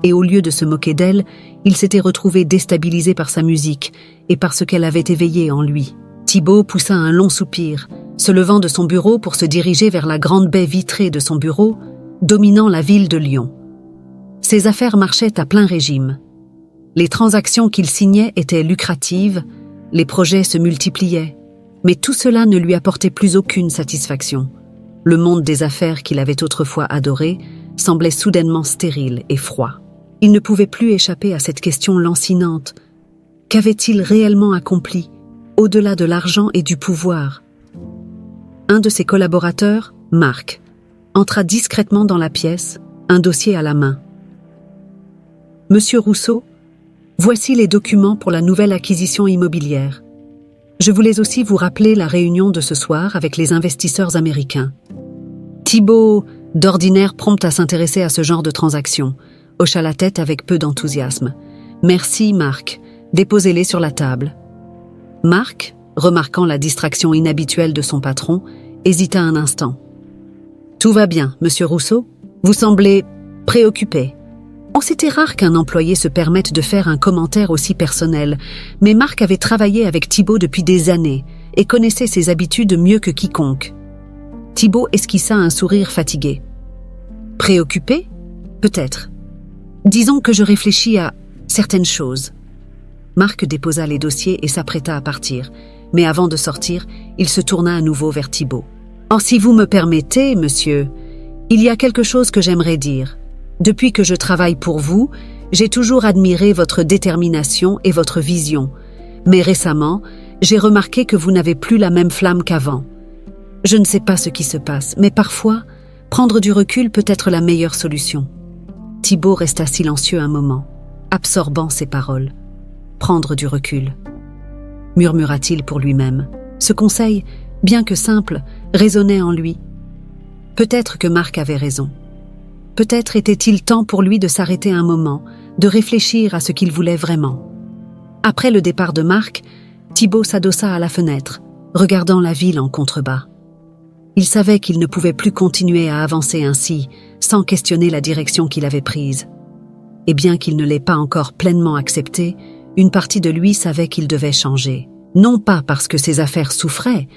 [SPEAKER 1] Et au lieu de se moquer d'elle, il s'était retrouvé déstabilisé par sa musique et par ce qu'elle avait éveillé en lui. Thibaut poussa un long soupir, se levant de son bureau pour se diriger vers la grande baie vitrée de son bureau, dominant la ville de Lyon. Ses affaires marchaient à plein régime. Les transactions qu'il signait étaient lucratives, les projets se multipliaient, mais tout cela ne lui apportait plus aucune satisfaction. Le monde des affaires qu'il avait autrefois adoré semblait soudainement stérile et froid. Il ne pouvait plus échapper à cette question lancinante. Qu'avait-il réellement accompli, au-delà de l'argent et du pouvoir? Un de ses collaborateurs, Marc, entra discrètement dans la pièce, un dossier à la main. « Monsieur Rousseau, voici les documents pour la nouvelle acquisition immobilière. Je voulais aussi vous rappeler la réunion de ce soir avec les investisseurs américains. » Thibault, d'ordinaire prompt à s'intéresser à ce genre de transaction, hocha la tête avec peu d'enthousiasme. « Merci, Marc. Déposez-les sur la table. » Marc, remarquant la distraction inhabituelle de son patron, hésita un instant. « Tout va bien, monsieur Rousseau? Vous semblez préoccupé. » Oh, c'était rare qu'un employé se permette de faire un commentaire aussi personnel, mais Marc avait travaillé avec Thibault depuis des années et connaissait ses habitudes mieux que quiconque. Thibault esquissa un sourire fatigué. « Préoccupé? Peut-être. Disons que je réfléchis à certaines choses. » Marc déposa les dossiers et s'apprêta à partir, mais avant de sortir, il se tourna à nouveau vers Thibault. « Oh, si vous me permettez, monsieur, il y a quelque chose que j'aimerais dire. Depuis que je travaille pour vous, j'ai toujours admiré votre détermination et votre vision, mais récemment, j'ai remarqué que vous n'avez plus la même flamme qu'avant. Je ne sais pas ce qui se passe, mais parfois, prendre du recul peut être la meilleure solution. » Thibault resta silencieux un moment, absorbant ses paroles. « Prendre du recul », murmura-t-il pour lui-même. Ce conseil, bien que simple, résonnait en lui. Peut-être que Marc avait raison. Peut-être était-il temps pour lui de s'arrêter un moment, de réfléchir à ce qu'il voulait vraiment. Après le départ de Marc, Thibault s'adossa à la fenêtre, regardant la ville en contrebas. Il savait qu'il ne pouvait plus continuer à avancer ainsi, sans questionner la direction qu'il avait prise. Et bien qu'il ne l'ait pas encore pleinement acceptée, une partie de lui savait qu'il devait changer. Non pas parce que ses affaires souffraient,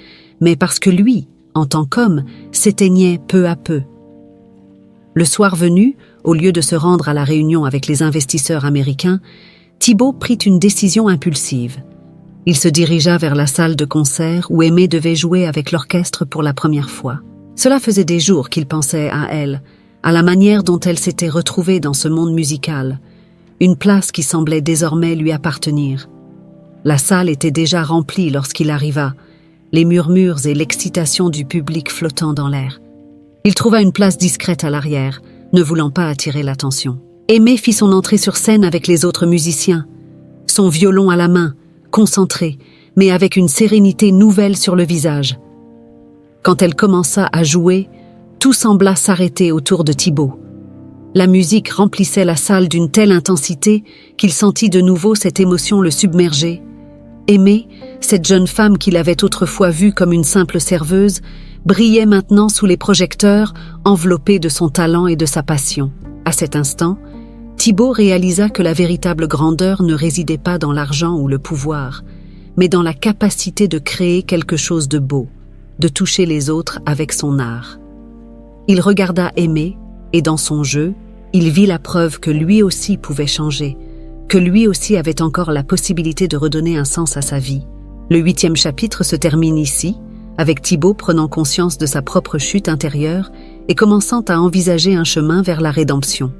[SPEAKER 1] mais parce que lui, en tant qu'homme, s'éteignait peu à peu. Le soir venu, au lieu de se rendre à la réunion avec les investisseurs américains, Thibault prit une décision impulsive. Il se dirigea vers la salle de concert où Aimée devait jouer avec l'orchestre pour la première fois. Cela faisait des jours qu'il pensait à elle, à la manière dont elle s'était retrouvée dans ce monde musical, une place qui semblait désormais lui appartenir. La salle était déjà remplie lorsqu'il arriva, les murmures et l'excitation du public flottant dans l'air. Il trouva une place discrète à l'arrière, ne voulant pas attirer l'attention. Aimée fit son entrée sur scène avec les autres musiciens, son violon à la main, concentré, mais avec une sérénité nouvelle sur le visage. Quand elle commença à jouer, tout sembla s'arrêter autour de Thibault. La musique remplissait la salle d'une telle intensité qu'il sentit de nouveau cette émotion le submerger. Aimée, cette jeune femme qu'il avait autrefois vue comme une simple serveuse, brillait maintenant sous les projecteurs, enveloppée de son talent et de sa passion. À cet instant, Thibault réalisa que la véritable grandeur ne résidait pas dans l'argent ou le pouvoir, mais dans la capacité de créer quelque chose de beau, de toucher les autres avec son art. Il regarda Aimée, et dans son jeu, il vit la preuve que lui aussi pouvait changer, que lui aussi avait encore la possibilité de redonner un sens à sa vie. Le 8e chapitre se termine ici, avec Thibault prenant conscience de sa propre chute intérieure et commençant à envisager un chemin vers la rédemption.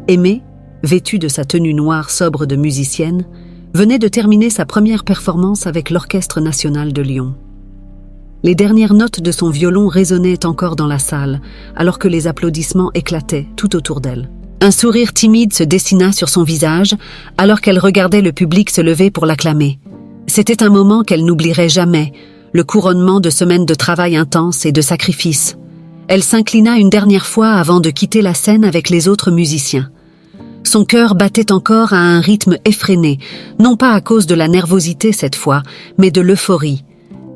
[SPEAKER 1] Aimée, vêtue de sa tenue noire sobre de musicienne, venait de terminer sa première performance avec l'Orchestre national de Lyon. Les dernières notes de son violon résonnaient encore dans la salle, alors que les applaudissements éclataient tout autour d'elle. Un sourire timide se dessina sur son visage, alors qu'elle regardait le public se lever pour l'acclamer. C'était un moment qu'elle n'oublierait jamais, le couronnement de semaines de travail intense et de sacrifice. Elle s'inclina une dernière fois avant de quitter la scène avec les autres musiciens. Son cœur battait encore à un rythme effréné, non pas à cause de la nervosité cette fois, mais de l'euphorie.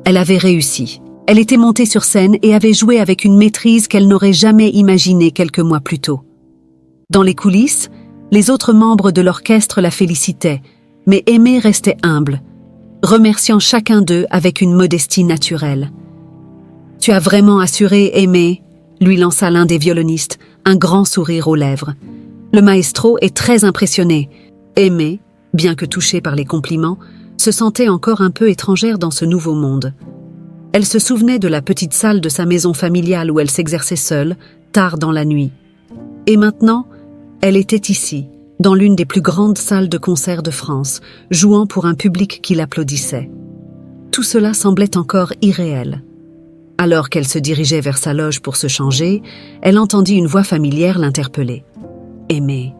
[SPEAKER 1] Elle avait réussi. Elle était montée sur scène et avait joué avec une maîtrise qu'elle n'aurait jamais imaginée quelques mois plus tôt. Dans les coulisses, les autres membres de l'orchestre la félicitaient, mais Aimée restait humble, remerciant chacun d'eux avec une modestie naturelle. « Tu as vraiment assuré, Aimée », lui lança l'un des violonistes, un grand sourire aux lèvres. Le maestro est très impressionné. Aimée, bien que touchée par les compliments, se sentait encore un peu étrangère dans ce nouveau monde. Elle se souvenait de la petite salle de sa maison familiale où elle s'exerçait seule, tard dans la nuit. Et maintenant, Elle était ici, dans l'une des plus grandes salles de concert de France, jouant pour un public qui l'applaudissait. Tout cela semblait encore irréel. Alors qu'elle se dirigeait vers sa loge pour se changer, elle entendit une voix familière l'interpeller. « Aimée !»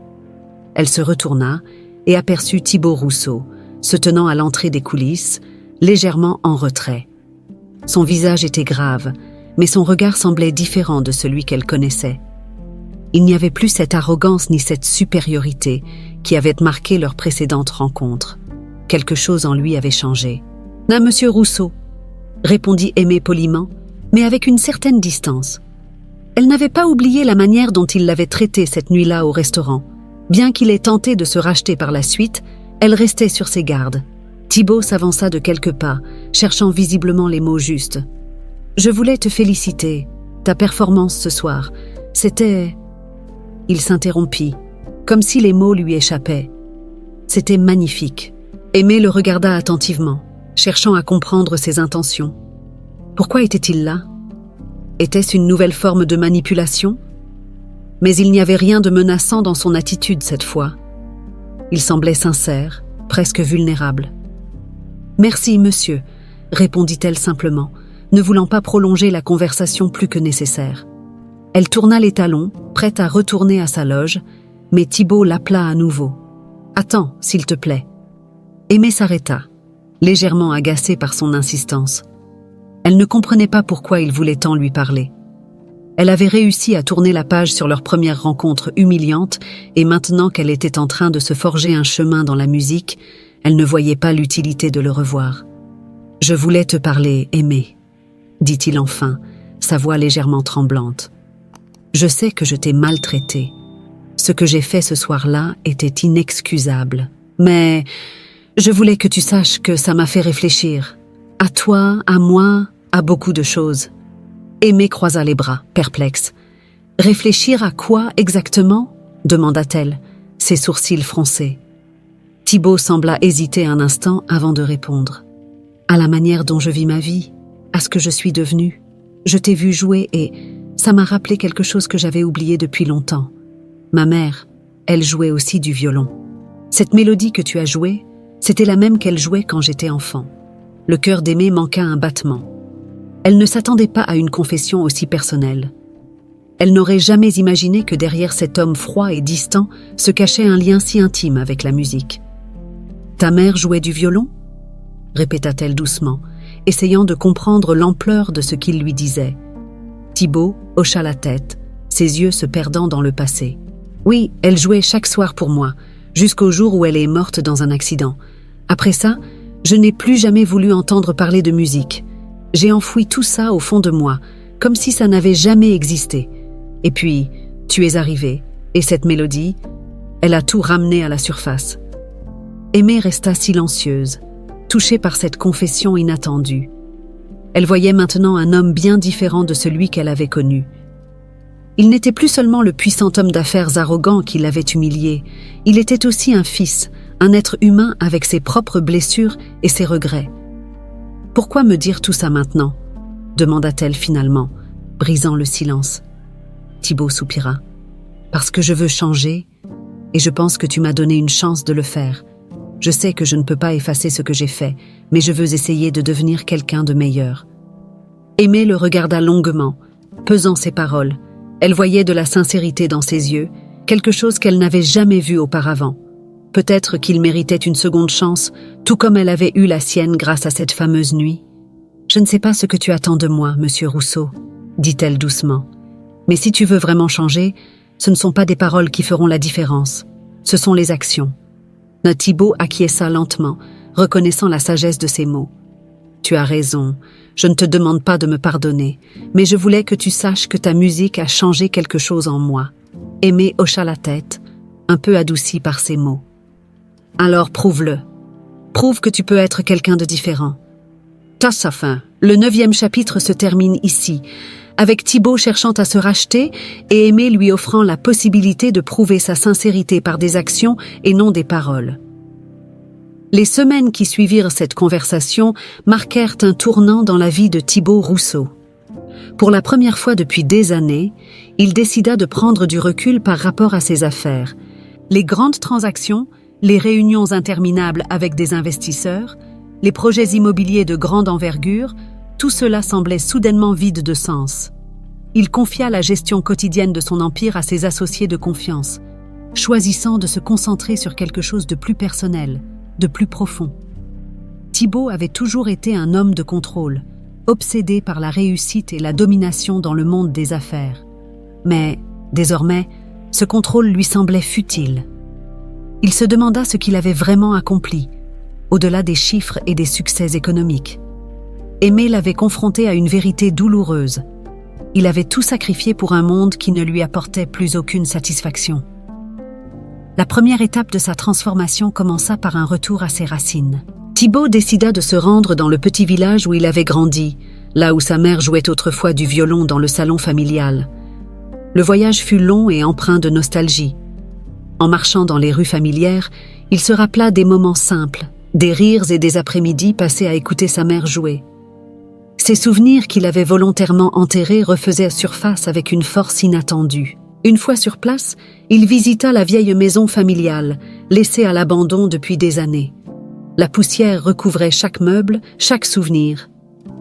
[SPEAKER 1] Elle se retourna et aperçut Thibaut Rousseau, se tenant à l'entrée des coulisses, légèrement en retrait. Son visage était grave, mais son regard semblait différent de celui qu'elle connaissait. Il n'y avait plus cette arrogance ni cette supériorité qui avaient marqué leur précédente rencontre. Quelque chose en lui avait changé. « Ah, monsieur Rousseau !» répondit Aimée poliment, mais avec une certaine distance. Elle n'avait pas oublié la manière dont il l'avait traitée cette nuit-là au restaurant. Bien qu'il ait tenté de se racheter par la suite, elle restait sur ses gardes. Thibaut s'avança de quelques pas, cherchant visiblement les mots justes. « Je voulais te féliciter. Ta performance ce soir, c'était... » Il s'interrompit, comme si les mots lui échappaient. C'était magnifique. Aimée le regarda attentivement, cherchant à comprendre ses intentions. Pourquoi était-il là? Était-ce une nouvelle forme de manipulation? Mais il n'y avait rien de menaçant dans son attitude cette fois. Il semblait sincère, presque vulnérable. « Merci, monsieur », répondit-elle simplement, ne voulant pas prolonger la conversation plus que nécessaire. Elle tourna les talons, prête à retourner à sa loge, mais Thibaut l'appela à nouveau. « Attends, s'il te plaît. » Aimée s'arrêta, légèrement agacée par son insistance. Elle ne comprenait pas pourquoi il voulait tant lui parler. Elle avait réussi à tourner la page sur leur première rencontre humiliante et maintenant qu'elle était en train de se forger un chemin dans la musique, elle ne voyait pas l'utilité de le revoir. « Je voulais te parler, Aimée, » dit-il enfin, sa voix légèrement tremblante. « Je sais que je t'ai maltraitée. Ce que j'ai fait ce soir-là était inexcusable. Mais je voulais que tu saches que ça m'a fait réfléchir. À toi, à moi, à beaucoup de choses. » Aimée croisa les bras, perplexe. « Réfléchir à quoi exactement ?» demanda-t-elle, ses sourcils froncés. Thibaut sembla hésiter un instant avant de répondre. « À la manière dont je vis ma vie, à ce que je suis devenue. Je t'ai vu jouer et ça m'a rappelé quelque chose que j'avais oublié depuis longtemps. Ma mère, elle jouait aussi du violon. Cette mélodie que tu as jouée, c'était la même qu'elle jouait quand j'étais enfant. Le cœur d'Aimée manqua un battement. Elle ne s'attendait pas à une confession aussi personnelle. Elle n'aurait jamais imaginé que derrière cet homme froid et distant se cachait un lien si intime avec la musique. « Ta mère jouait du violon ?» répéta-t-elle doucement, essayant de comprendre l'ampleur de ce qu'il lui disait. Thibaut hocha la tête, ses yeux se perdant dans le passé. « Oui, elle jouait chaque soir pour moi, jusqu'au jour où elle est morte dans un accident. Après ça, je n'ai plus jamais voulu entendre parler de musique. J'ai enfoui tout ça au fond de moi, comme si ça n'avait jamais existé. Et puis, tu es arrivé, et cette mélodie, elle a tout ramené à la surface. » Aimée resta silencieuse, touchée par cette confession inattendue. Elle voyait maintenant un homme bien différent de celui qu'elle avait connu. Il n'était plus seulement le puissant homme d'affaires arrogant qui l'avait humilié, il était aussi un fils, un être humain avec ses propres blessures et ses regrets. « Pourquoi me dire tout ça maintenant ?» demanda-t-elle finalement, brisant le silence. Thibaut soupira. « Parce que je veux changer, et je pense que tu m'as donné une chance de le faire. Je sais que je ne peux pas effacer ce que j'ai fait, mais je veux essayer de devenir quelqu'un de meilleur. » Aimée le regarda longuement, pesant ses paroles. Elle voyait de la sincérité dans ses yeux, quelque chose qu'elle n'avait jamais vu auparavant. Peut-être qu'il méritait une seconde chance, tout comme elle avait eu la sienne grâce à cette fameuse nuit. « Je ne sais pas ce que tu attends de moi, monsieur Rousseau, » dit-elle doucement. « Mais si tu veux vraiment changer, ce ne sont pas des paroles qui feront la différence, ce sont les actions. » Thibaut acquiesça lentement, reconnaissant la sagesse de ses mots. « Tu as raison, je ne te demande pas de me pardonner, mais je voulais que tu saches que ta musique a changé quelque chose en moi. » Aimée hocha la tête, un peu adoucie par ces mots. « Alors prouve-le. Prouve que tu peux être quelqu'un de différent. » À sa fin, le 9e chapitre se termine ici, avec Thibaut cherchant à se racheter et Aimée lui offrant la possibilité de prouver sa sincérité par des actions et non des paroles. Les semaines qui suivirent cette conversation marquèrent un tournant dans la vie de Thibaut Rousseau. Pour la première fois depuis des années, il décida de prendre du recul par rapport à ses affaires. Les grandes transactions, les réunions interminables avec des investisseurs, les projets immobiliers de grande envergure, tout cela semblait soudainement vide de sens. Il confia la gestion quotidienne de son empire à ses associés de confiance, choisissant de se concentrer sur quelque chose de plus personnel, de plus profond. Thibaut avait toujours été un homme de contrôle, obsédé par la réussite et la domination dans le monde des affaires. Mais, désormais, ce contrôle lui semblait futile. Il se demanda ce qu'il avait vraiment accompli, au-delà des chiffres et des succès économiques. Aimé l'avait confronté à une vérité douloureuse. Il avait tout sacrifié pour un monde qui ne lui apportait plus aucune satisfaction. La première étape de sa transformation commença par un retour à ses racines. Thibaut décida de se rendre dans le petit village où il avait grandi, là où sa mère jouait autrefois du violon dans le salon familial. Le voyage fut long et empreint de nostalgie. En marchant dans les rues familières, il se rappela des moments simples, des rires et des après-midi passés à écouter sa mère jouer. Ces souvenirs qu'il avait volontairement enterrés refaisaient surface avec une force inattendue. Une fois sur place, il visita la vieille maison familiale, laissée à l'abandon depuis des années. La poussière recouvrait chaque meuble, chaque souvenir.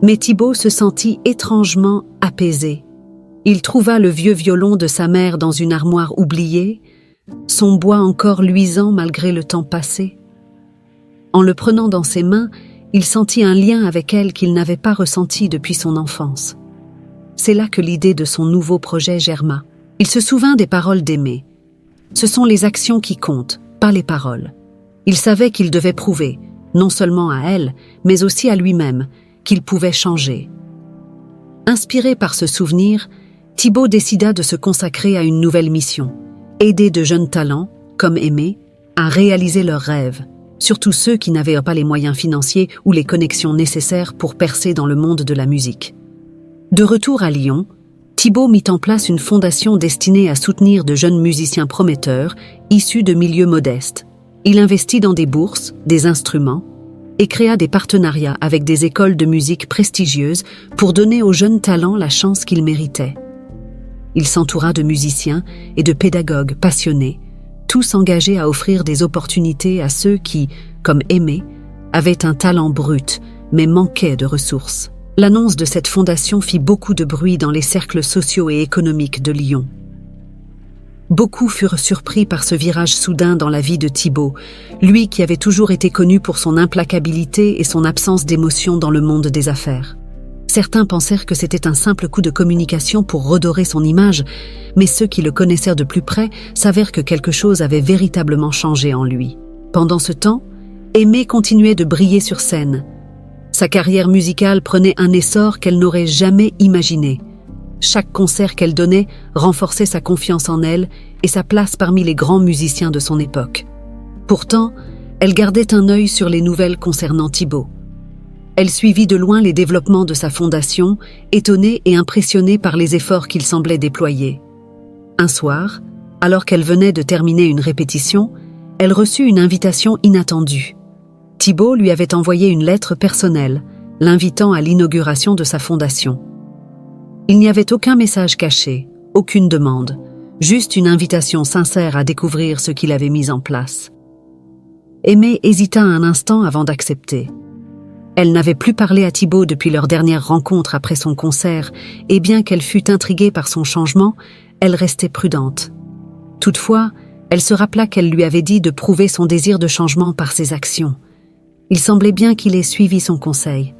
[SPEAKER 1] Mais Thibaut se sentit étrangement apaisé. Il trouva le vieux violon de sa mère dans une armoire oubliée, son bois encore luisant malgré le temps passé. En le prenant dans ses mains, il sentit un lien avec elle qu'il n'avait pas ressenti depuis son enfance. C'est là que l'idée de son nouveau projet germa. Il se souvint des paroles d'Aimé. Ce sont les actions qui comptent, pas les paroles. Il savait qu'il devait prouver, non seulement à elle, mais aussi à lui-même, qu'il pouvait changer. Inspiré par ce souvenir, Thibaut décida de se consacrer à une nouvelle mission, aider de jeunes talents, comme Aimé, à réaliser leurs rêves, surtout ceux qui n'avaient pas les moyens financiers ou les connexions nécessaires pour percer dans le monde de la musique. De retour à Lyon, Thibaut mit en place une fondation destinée à soutenir de jeunes musiciens prometteurs, issus de milieux modestes. Il investit dans des bourses, des instruments, et créa des partenariats avec des écoles de musique prestigieuses pour donner aux jeunes talents la chance qu'ils méritaient. Il s'entoura de musiciens et de pédagogues passionnés, tous engagés à offrir des opportunités à ceux qui, comme Aimé, avaient un talent brut, mais manquaient de ressources. L'annonce de cette fondation fit beaucoup de bruit dans les cercles sociaux et économiques de Lyon. Beaucoup furent surpris par ce virage soudain dans la vie de Thibaut, lui qui avait toujours été connu pour son implacabilité et son absence d'émotion dans le monde des affaires. Certains pensèrent que c'était un simple coup de communication pour redorer son image, mais ceux qui le connaissèrent de plus près savèrent que quelque chose avait véritablement changé en lui. Pendant ce temps, Aimé continuait de briller sur scène. Sa carrière musicale prenait un essor qu'elle n'aurait jamais imaginé. Chaque concert qu'elle donnait renforçait sa confiance en elle et sa place parmi les grands musiciens de son époque. Pourtant, elle gardait un œil sur les nouvelles concernant Thibaut. Elle suivit de loin les développements de sa fondation, étonnée et impressionnée par les efforts qu'il semblait déployer. Un soir, alors qu'elle venait de terminer une répétition, elle reçut une invitation inattendue. Thibaut lui avait envoyé une lettre personnelle, l'invitant à l'inauguration de sa fondation. Il n'y avait aucun message caché, aucune demande, juste une invitation sincère à découvrir ce qu'il avait mis en place. Aimé hésita un instant avant d'accepter. Elle n'avait plus parlé à Thibaut depuis leur dernière rencontre après son concert, et bien qu'elle fût intriguée par son changement, elle restait prudente. Toutefois, elle se rappela qu'elle lui avait dit de prouver son désir de changement par ses actions. Il semblait bien qu'il ait suivi son conseil.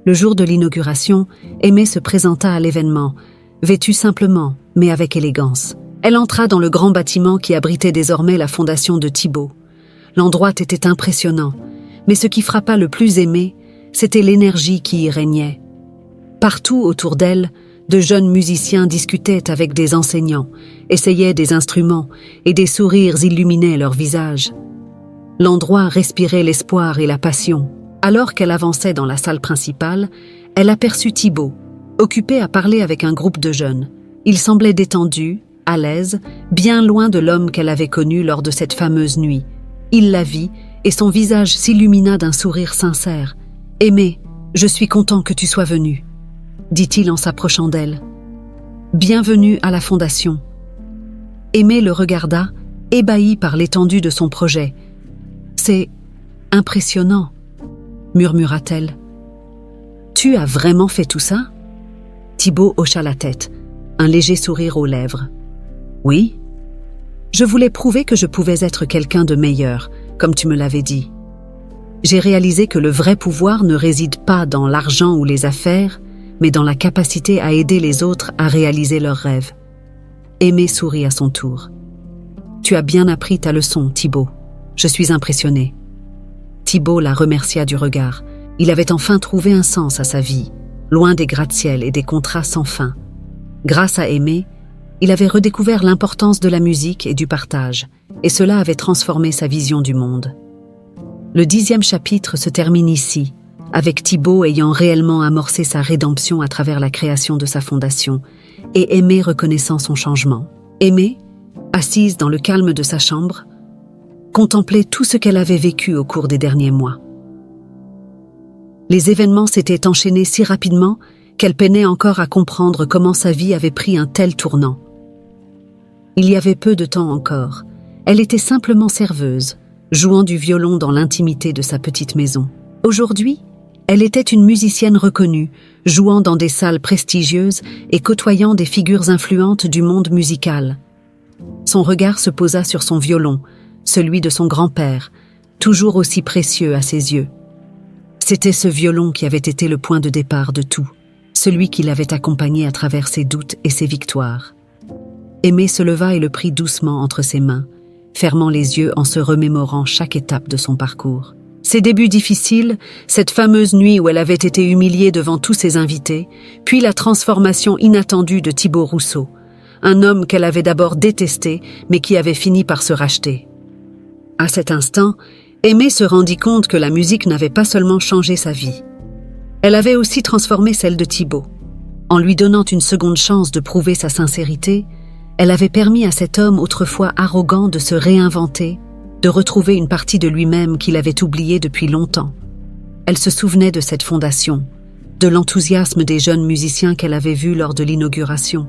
[SPEAKER 1] Le jour de l'inauguration, Aimé se présenta à l'événement, vêtue simplement, mais avec élégance. Elle entra dans le grand bâtiment qui abritait désormais la fondation de Thibaut. L'endroit était impressionnant, mais ce qui frappa le plus Aimé, c'était l'énergie qui y régnait. Partout autour d'elle, de jeunes musiciens discutaient avec des enseignants, essayaient des instruments et des sourires illuminaient leurs visages. L'endroit respirait l'espoir et la passion. Alors qu'elle avançait dans la salle principale, elle aperçut Thibaut, occupé à parler avec un groupe de jeunes. Il semblait détendu, à l'aise, bien loin de l'homme qu'elle avait connu lors de cette fameuse nuit. Il la vit et son visage s'illumina d'un sourire sincère. « Aimé, je suis content que tu sois venu. » dit-il en s'approchant d'elle. « Bienvenue à la Fondation. » Aimée le regarda, ébahie par l'étendue de son projet. « C'est impressionnant, » murmura-t-elle. « Tu as vraiment fait tout ça ?» Thibaut hocha la tête, un léger sourire aux lèvres. « Oui. Je voulais prouver que je pouvais être quelqu'un de meilleur, comme tu me l'avais dit. J'ai réalisé que le vrai pouvoir ne réside pas dans l'argent ou les affaires, mais dans la capacité à aider les autres à réaliser leurs rêves. » Aimée sourit à son tour. « Tu as bien appris ta leçon, Thibaut. Je suis impressionné. » Thibaut la remercia du regard. Il avait enfin trouvé un sens à sa vie, loin des gratte-ciel et des contrats sans fin. Grâce à Aimée, il avait redécouvert l'importance de la musique et du partage, et cela avait transformé sa vision du monde. Le 10e chapitre se termine ici, avec Thibaut ayant réellement amorcé sa rédemption à travers la création de sa fondation, et Aimée reconnaissant son changement. Aimée, assise dans le calme de sa chambre, contemplait tout ce qu'elle avait vécu au cours des derniers mois. Les événements s'étaient enchaînés si rapidement qu'elle peinait encore à comprendre comment sa vie avait pris un tel tournant. Il y avait peu de temps encore. Elle était simplement serveuse, jouant du violon dans l'intimité de sa petite maison. Aujourd'hui, elle était une musicienne reconnue, jouant dans des salles prestigieuses et côtoyant des figures influentes du monde musical. Son regard se posa sur son violon, celui de son grand-père, toujours aussi précieux à ses yeux. C'était ce violon qui avait été le point de départ de tout, celui qui l'avait accompagné à travers ses doutes et ses victoires. Aimée se leva et le prit doucement entre ses mains, fermant les yeux en se remémorant chaque étape de son parcours. Ses débuts difficiles, cette fameuse nuit où elle avait été humiliée devant tous ses invités, puis la transformation inattendue de Thibaut Rousseau, un homme qu'elle avait d'abord détesté, mais qui avait fini par se racheter. À cet instant, Aimée se rendit compte que la musique n'avait pas seulement changé sa vie. Elle avait aussi transformé celle de Thibaut. En lui donnant une seconde chance de prouver sa sincérité, elle avait permis à cet homme autrefois arrogant de se réinventer, de retrouver une partie de lui-même qu'il avait oubliée depuis longtemps. Elle se souvenait de cette fondation, de l'enthousiasme des jeunes musiciens qu'elle avait vus lors de l'inauguration.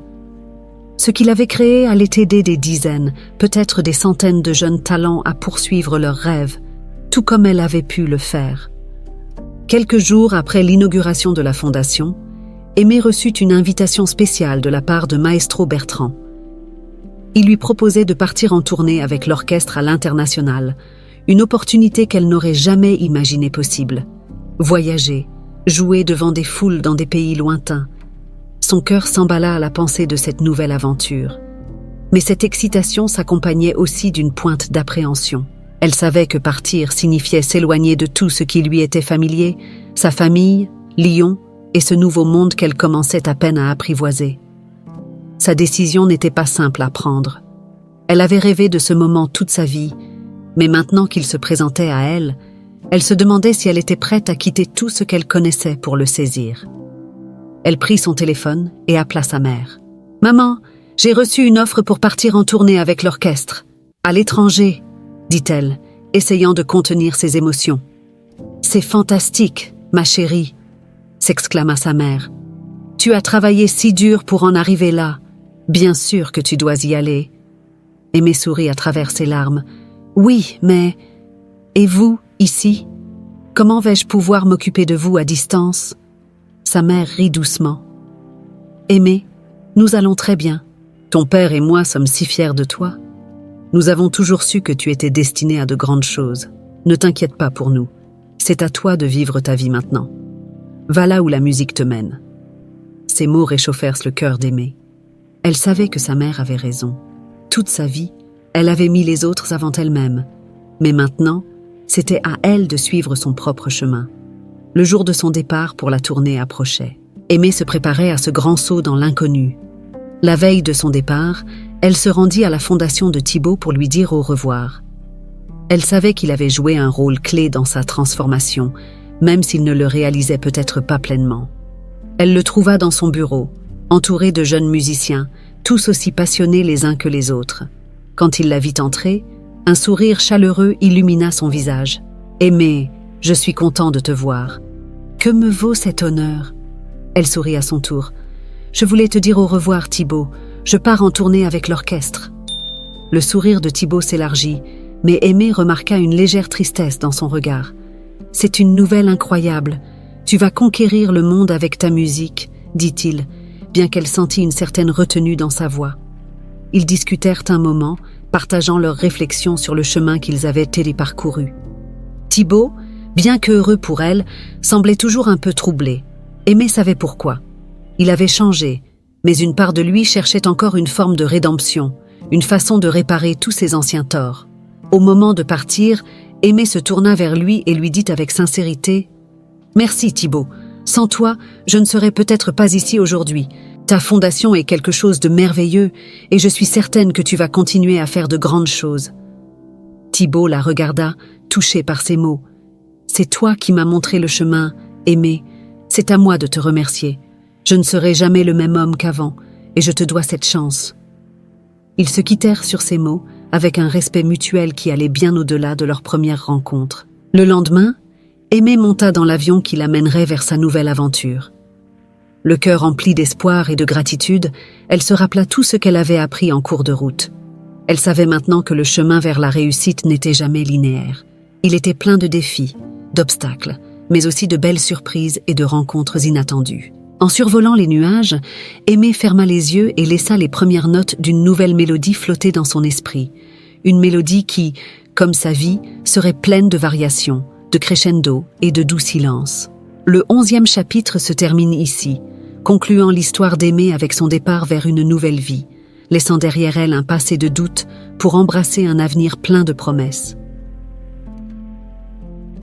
[SPEAKER 1] Ce qu'il avait créé allait aider des dizaines, peut-être des centaines de jeunes talents à poursuivre leurs rêves, tout comme elle avait pu le faire. Quelques jours après l'inauguration de la fondation, Aimée reçut une invitation spéciale de la part de Maestro Bertrand. Il lui proposait de partir en tournée avec l'orchestre à l'international, une opportunité qu'elle n'aurait jamais imaginée possible. Voyager, jouer devant des foules dans des pays lointains. Son cœur s'emballa à la pensée de cette nouvelle aventure. Mais cette excitation s'accompagnait aussi d'une pointe d'appréhension. Elle savait que partir signifiait s'éloigner de tout ce qui lui était familier, sa famille, Lyon et ce nouveau monde qu'elle commençait à peine à apprivoiser. Sa décision n'était pas simple à prendre. Elle avait rêvé de ce moment toute sa vie, mais maintenant qu'il se présentait à elle, elle se demandait si elle était prête à quitter tout ce qu'elle connaissait pour le saisir. Elle prit son téléphone et appela sa mère. « Maman, j'ai reçu une offre pour partir en tournée avec l'orchestre. À l'étranger, » dit-elle, essayant de contenir ses émotions. « C'est fantastique, ma chérie, » s'exclama sa mère. « Tu as travaillé si dur pour en arriver là. Bien sûr que tu dois y aller. » Aimée sourit à travers ses larmes. « Oui, mais... Et vous, ici? Comment vais-je pouvoir m'occuper de vous à distance ?» Sa mère rit doucement. « Aimée, nous allons très bien. Ton père et moi sommes si fiers de toi. Nous avons toujours su que tu étais destinée à de grandes choses. Ne t'inquiète pas pour nous. C'est à toi de vivre ta vie maintenant. Va là où la musique te mène. » Ces mots réchauffèrent le cœur d'Aimée. Elle savait que sa mère avait raison. Toute sa vie, elle avait mis les autres avant elle-même. Mais maintenant, c'était à elle de suivre son propre chemin. Le jour de son départ pour la tournée approchait. Aimée se préparait à ce grand saut dans l'inconnu. La veille de son départ, elle se rendit à la fondation de Thibaut pour lui dire au revoir. Elle savait qu'il avait joué un rôle clé dans sa transformation, même s'il ne le réalisait peut-être pas pleinement. Elle le trouva dans son bureau, entouré de jeunes musiciens, tous aussi passionnés les uns que les autres. Quand il la vit entrer, un sourire chaleureux illumina son visage. « Aimée, je suis content de te voir. Que me vaut cet honneur ?» Elle sourit à son tour. Je voulais te dire au revoir, Thibaut. Je pars en tournée avec l'orchestre. Le sourire de Thibaut s'élargit, mais Aimé remarqua une légère tristesse dans son regard. C'est une nouvelle incroyable. Tu vas conquérir le monde avec ta musique, dit-il, bien qu'elle sentit une certaine retenue dans sa voix. Ils discutèrent un moment, partageant leurs réflexions sur le chemin qu'ils avaient téléparcouru. Thibaut, bien que heureux pour elle, semblait toujours un peu troublé. Aimé savait pourquoi. Il avait changé, mais une part de lui cherchait encore une forme de rédemption, une façon de réparer tous ses anciens torts. Au moment de partir, Aimé se tourna vers lui et lui dit avec sincérité « Merci Thibaut, sans toi, je ne serais peut-être pas ici aujourd'hui. Ta fondation est quelque chose de merveilleux et je suis certaine que tu vas continuer à faire de grandes choses. » Thibaut la regarda, touché par ces mots. « C'est toi qui m'as montré le chemin, Aimé. C'est à moi de te remercier. Je ne serai jamais le même homme qu'avant et je te dois cette chance. » Ils se quittèrent sur ces mots, avec un respect mutuel qui allait bien au-delà de leur première rencontre. Le lendemain, Aimé monta dans l'avion qui l'amènerait vers sa nouvelle aventure. Le cœur empli d'espoir et de gratitude, elle se rappela tout ce qu'elle avait appris en cours de route. Elle savait maintenant que le chemin vers la réussite n'était jamais linéaire. Il était plein de défis, d'obstacles, mais aussi de belles surprises et de rencontres inattendues. En survolant les nuages, Aimé ferma les yeux et laissa les premières notes d'une nouvelle mélodie flotter dans son esprit. Une mélodie qui, comme sa vie, serait pleine de variations, de crescendo et de doux silences. Le 11e chapitre se termine ici, concluant l'histoire d'Aimé avec son départ vers une nouvelle vie, laissant derrière elle un passé de doute pour embrasser un avenir plein de promesses.